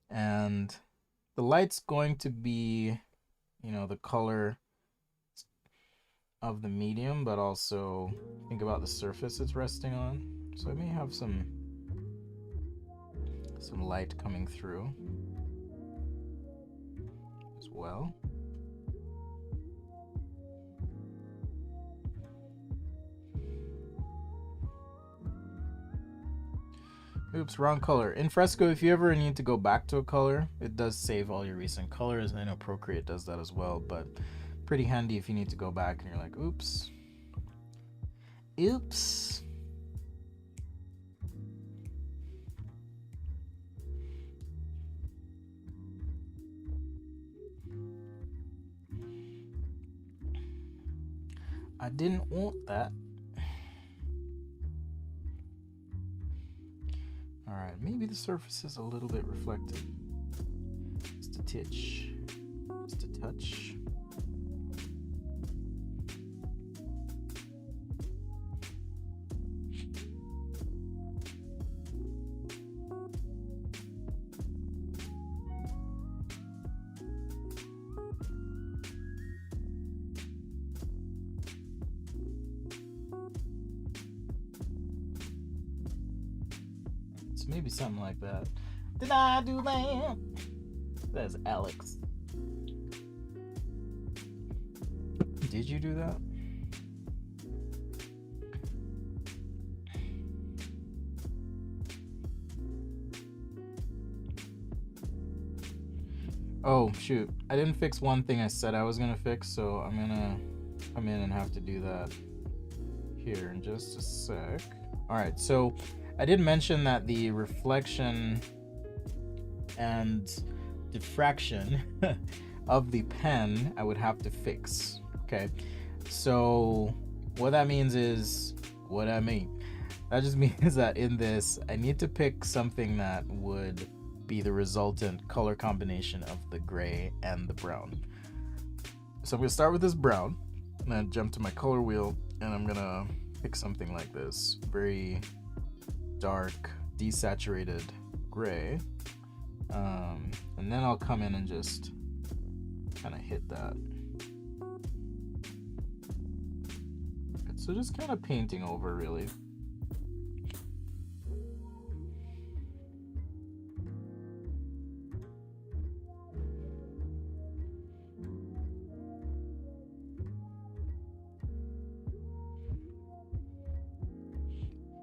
S1: and the light's going to be, you know, the color of the medium, but also think about the surface it's resting on. So I may have some light coming through as well. Oops, wrong color. In Fresco, if you ever need to go back to a color, it does save all your recent colors, and I know Procreate does that as well, but pretty handy if you need to go back and you're like, oops. Oops. I didn't want that. Alright, maybe the surface is a little bit reflective. Just a titch. Just a touch. So maybe something like that. Did I do that? That's Alex. Did you do that? Oh, shoot. I didn't fix one thing I said I was gonna fix, so I'm gonna come in and have to do that here in just a sec. Alright, so I did mention that the reflection and diffraction of the pen I would have to fix. Okay, so what that means is that just means that in this I need to pick something that would be the resultant color combination of the gray and the brown. So I'm gonna start with this brown and then jump to my color wheel, and I'm gonna pick something like this very dark desaturated gray, and then I'll come in and just kind of hit that. So just kind of painting over, really.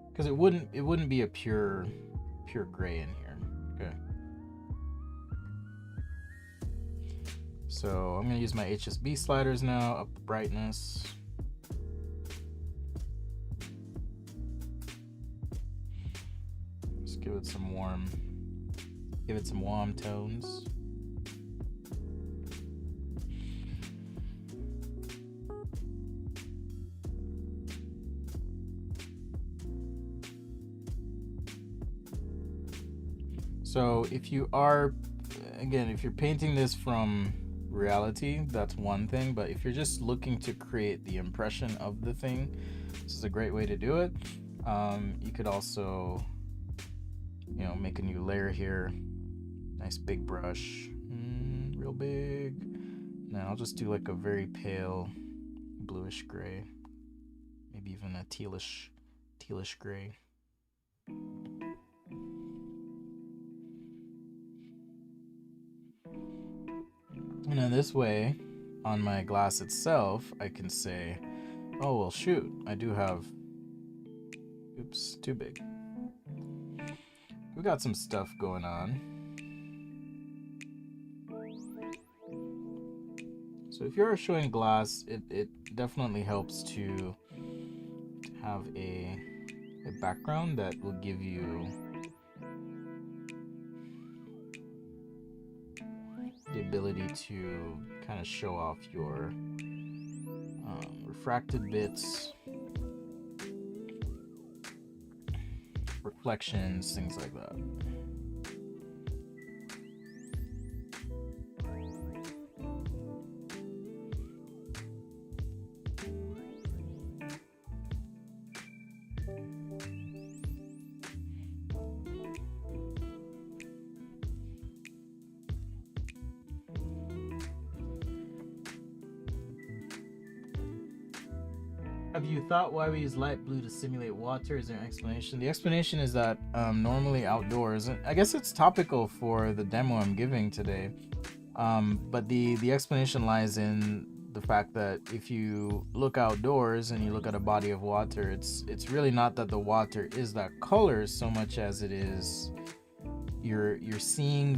S1: Because it wouldn't be a pure gray in here. Okay. So I'm gonna use my HSB sliders now, up the brightness. Just give it some warm tones. So if you are, again, if you're painting this from reality, that's one thing. But if you're just looking to create the impression of the thing, this is a great way to do it. You could also, make a new layer here. Nice big brush, real big. Now I'll just do like a very pale bluish gray, maybe even a tealish gray. And in this way, on my glass itself, I can say, oh, well, shoot, I do have, oops, too big. We got some stuff going on. So if you're showing glass, it definitely helps to have a background that will give you the ability to kind of show off your refracted bits, reflections, things like that. Have you thought why we use light blue to simulate water? Is there an explanation? The explanation is that normally outdoors, and I guess it's topical for the demo I'm giving today, but the explanation lies in the fact that if you look outdoors and you look at a body of water, it's really not that the water is that color so much as it is you're seeing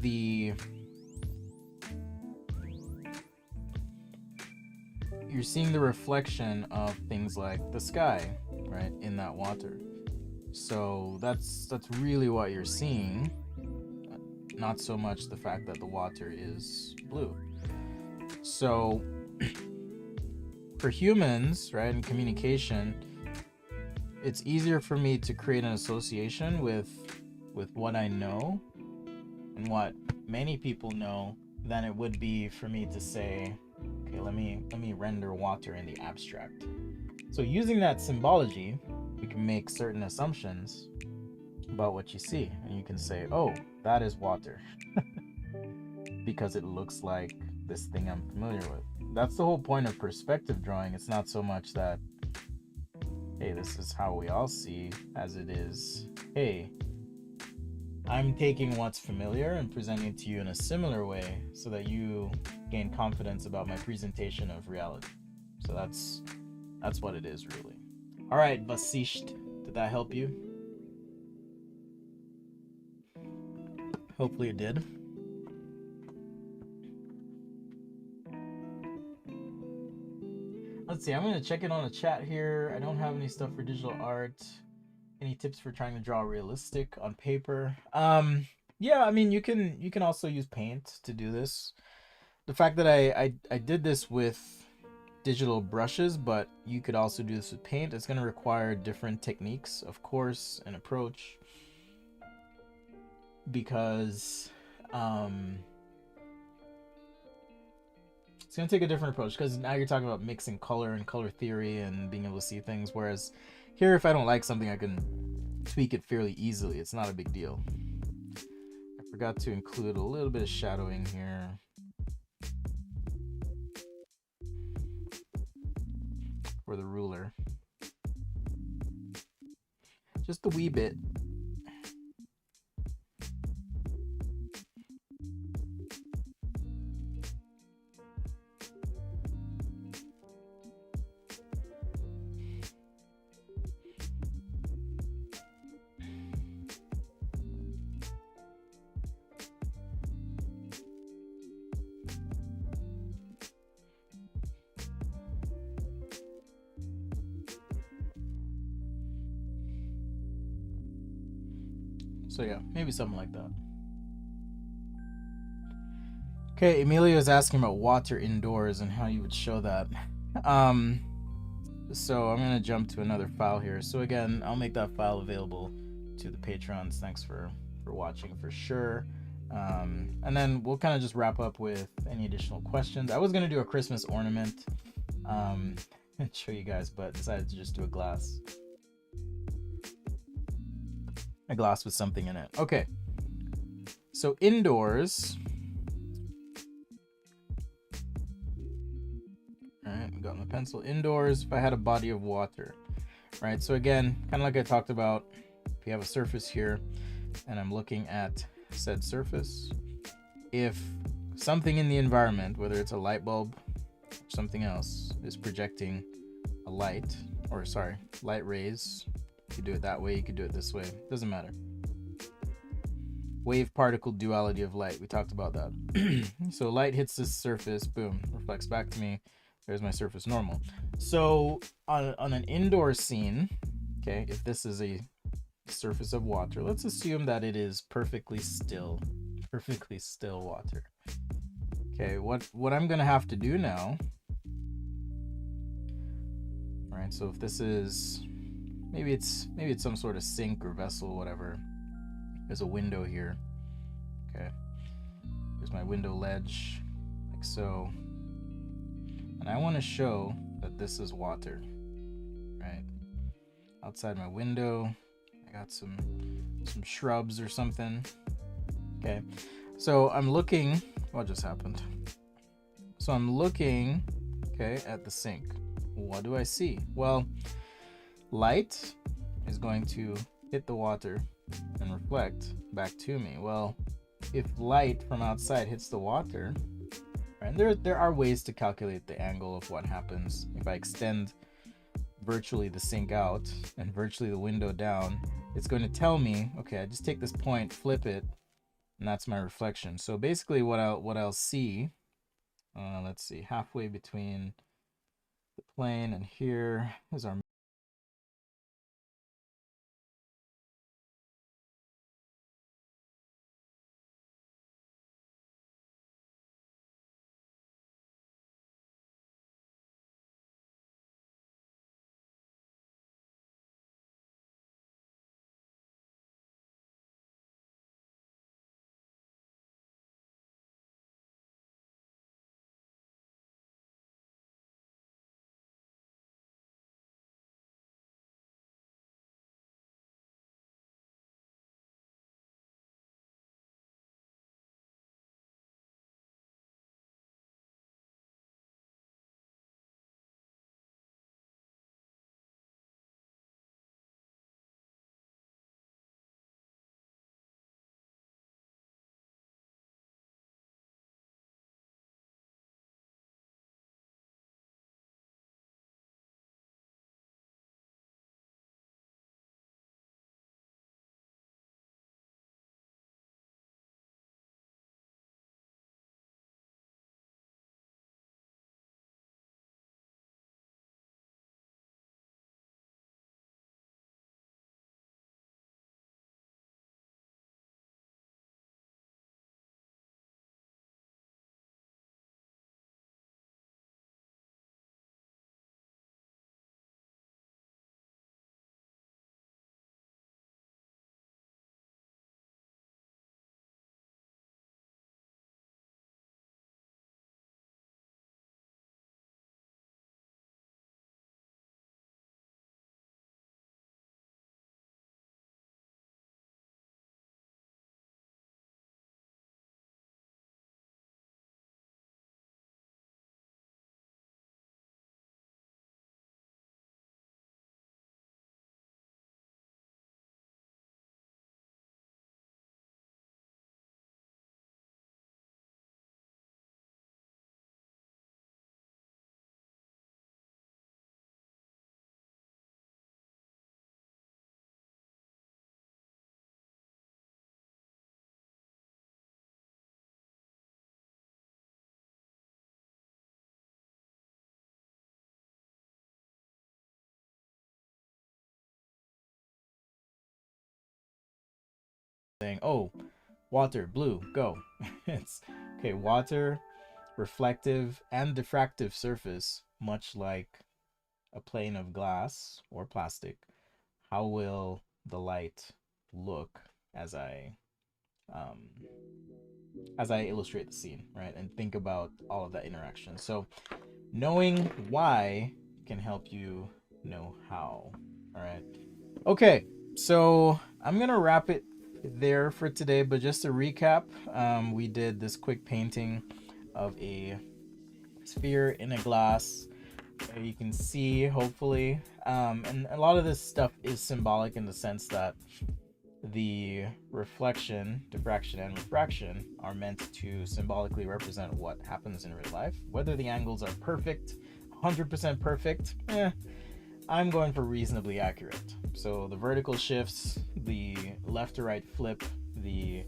S1: the reflection of things like the sky, right, in that water. So that's really what you're seeing, not so much the fact that the water is blue. So for humans, right, in communication, it's easier for me to create an association with what I know and what many people know than it would be for me to say, okay, let me render water in the abstract. So using that symbology, we can make certain assumptions about what you see, and you can say, oh, that is water because it looks like this thing I'm familiar with. That's the whole point of perspective drawing. It's not so much that, hey, this is how we all see, as it is, hey, I'm taking what's familiar and presenting it to you in a similar way so that you gain confidence about my presentation of reality. So that's what it is, really. All right, Basisht, did that help you? Hopefully it did. Let's see, I'm going to check in on the chat here. I don't have any stuff for digital art. Any tips for trying to draw realistic on paper? Yeah, I mean, you can also use paint to do this. The fact that I did this with digital brushes, but you could also do this with paint, it's going to require different techniques, of course, and approach, because it's going to take a different approach, because now you're talking about mixing color and color theory and being able to see things, whereas here, if I don't like something, I can tweak it fairly easily. It's not a big deal. I forgot to include a little bit of shadowing here. For the ruler. Just a wee bit. So yeah, maybe something like that. Okay, Emilio is asking about water indoors and how you would show that. So I'm gonna jump to another file here. So again, I'll make that file available to the patrons. Thanks for for watching for sure. And then we'll kind of just wrap up with any additional questions. I was going to do a Christmas ornament and show you guys, but decided to just do a glass with something in it. Okay, so indoors, all right, we got my pencil. Indoors, if I had a body of water, right? So again, kind of like I talked about, if you have a surface here and I'm looking at said surface, if something in the environment, whether it's a light bulb or something else, is projecting a light, or sorry, light rays, you could do it that way, you could do it this way, doesn't matter. Wave particle duality of light, we talked about that. So light hits this surface, boom, reflects back to me, there's my surface normal. So on an indoor scene, okay, if this is a surface of water, let's assume that it is perfectly still water. Okay, what I'm gonna have to do now, right? So if this is, maybe it's some sort of sink or vessel, whatever. There's a window here. Okay, here's my window ledge, like so, and I want to show that this is water, right? Outside my window, I got some shrubs or something. Okay, so I'm looking, what just happened? So I'm looking, okay, at the sink. What do I see? Well, light is going to hit the water and reflect back to me. Well, if light from outside hits the water, right, there are ways to calculate the angle of what happens. If I extend virtually the sink out and virtually the window down, it's going to tell me, okay, I just take this point, flip it, and that's my reflection. So basically what I'll see, let's see, halfway between the plane and here is our saying, oh, water, blue, go. It's okay, water, reflective and diffractive surface, much like a plane of glass or plastic. How will the light look as I as I illustrate the scene, right, and think about all of that interaction. So knowing why can help you know how. All right. Okay, so I'm gonna wrap it there for today, but just to recap, we did this quick painting of a sphere in a glass. You can see, hopefully, and a lot of this stuff is symbolic in the sense that the reflection, diffraction, and refraction are meant to symbolically represent what happens in real life. Whether the angles are perfect, 100% perfect, I'm going for reasonably accurate. So the vertical shifts, the left to right flip, the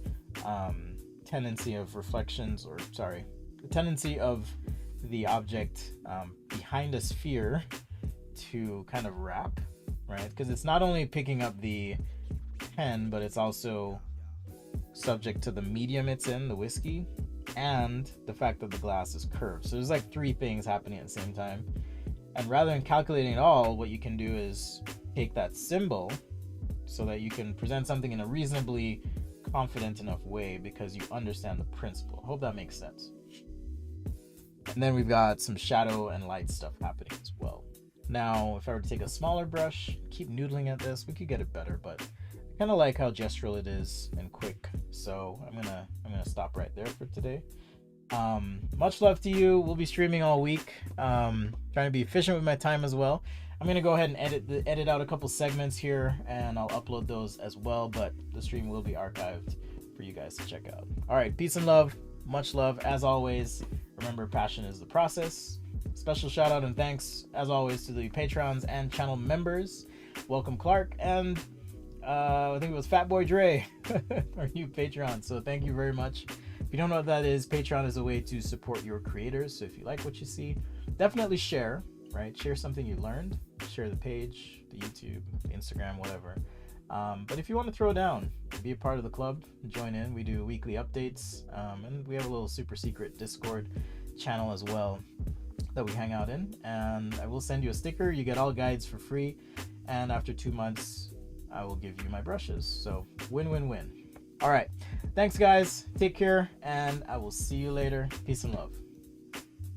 S1: tendency of reflections, or sorry, the tendency of the object behind a sphere to kind of wrap, right? Because it's not only picking up the pen, but it's also subject to the medium it's in, the whiskey, and the fact that the glass is curved. So there's like three things happening at the same time. And rather than calculating it all, what you can do is take that symbol so that you can present something in a reasonably confident enough way because you understand the principle. I hope that makes sense. And then we've got some shadow and light stuff happening as well. Now, if I were to take a smaller brush, keep noodling at this, we could get it better, but I kind of like how gestural it is and quick. So I'm gonna stop right there for today. Much love to you. We'll be streaming all week. Trying to be efficient with my time as well. I'm gonna go ahead and edit out a couple segments here, and I'll upload those as well. But the stream will be archived for you guys to check out. All right, peace and love. Much love as always. Remember, passion is the process. Special shout out and thanks as always to the patrons and channel members. Welcome Clark and I think it was Fatboy Dre, our new Patreon. So thank you very much. If you don't know what that is, Patreon is a way to support your creators. So if you like what you see, definitely share, right? Share something you learned. Share the page, the YouTube, Instagram, whatever. But if you want to throw down, be a part of the club, join in. We do weekly updates, and we have a little super secret Discord channel as well that we hang out in. And I will send you a sticker. You get all guides for free. And after 2 months, I will give you my brushes. So win-win-win. All right. Thanks, guys. Take care, and I will see you later. Peace and love.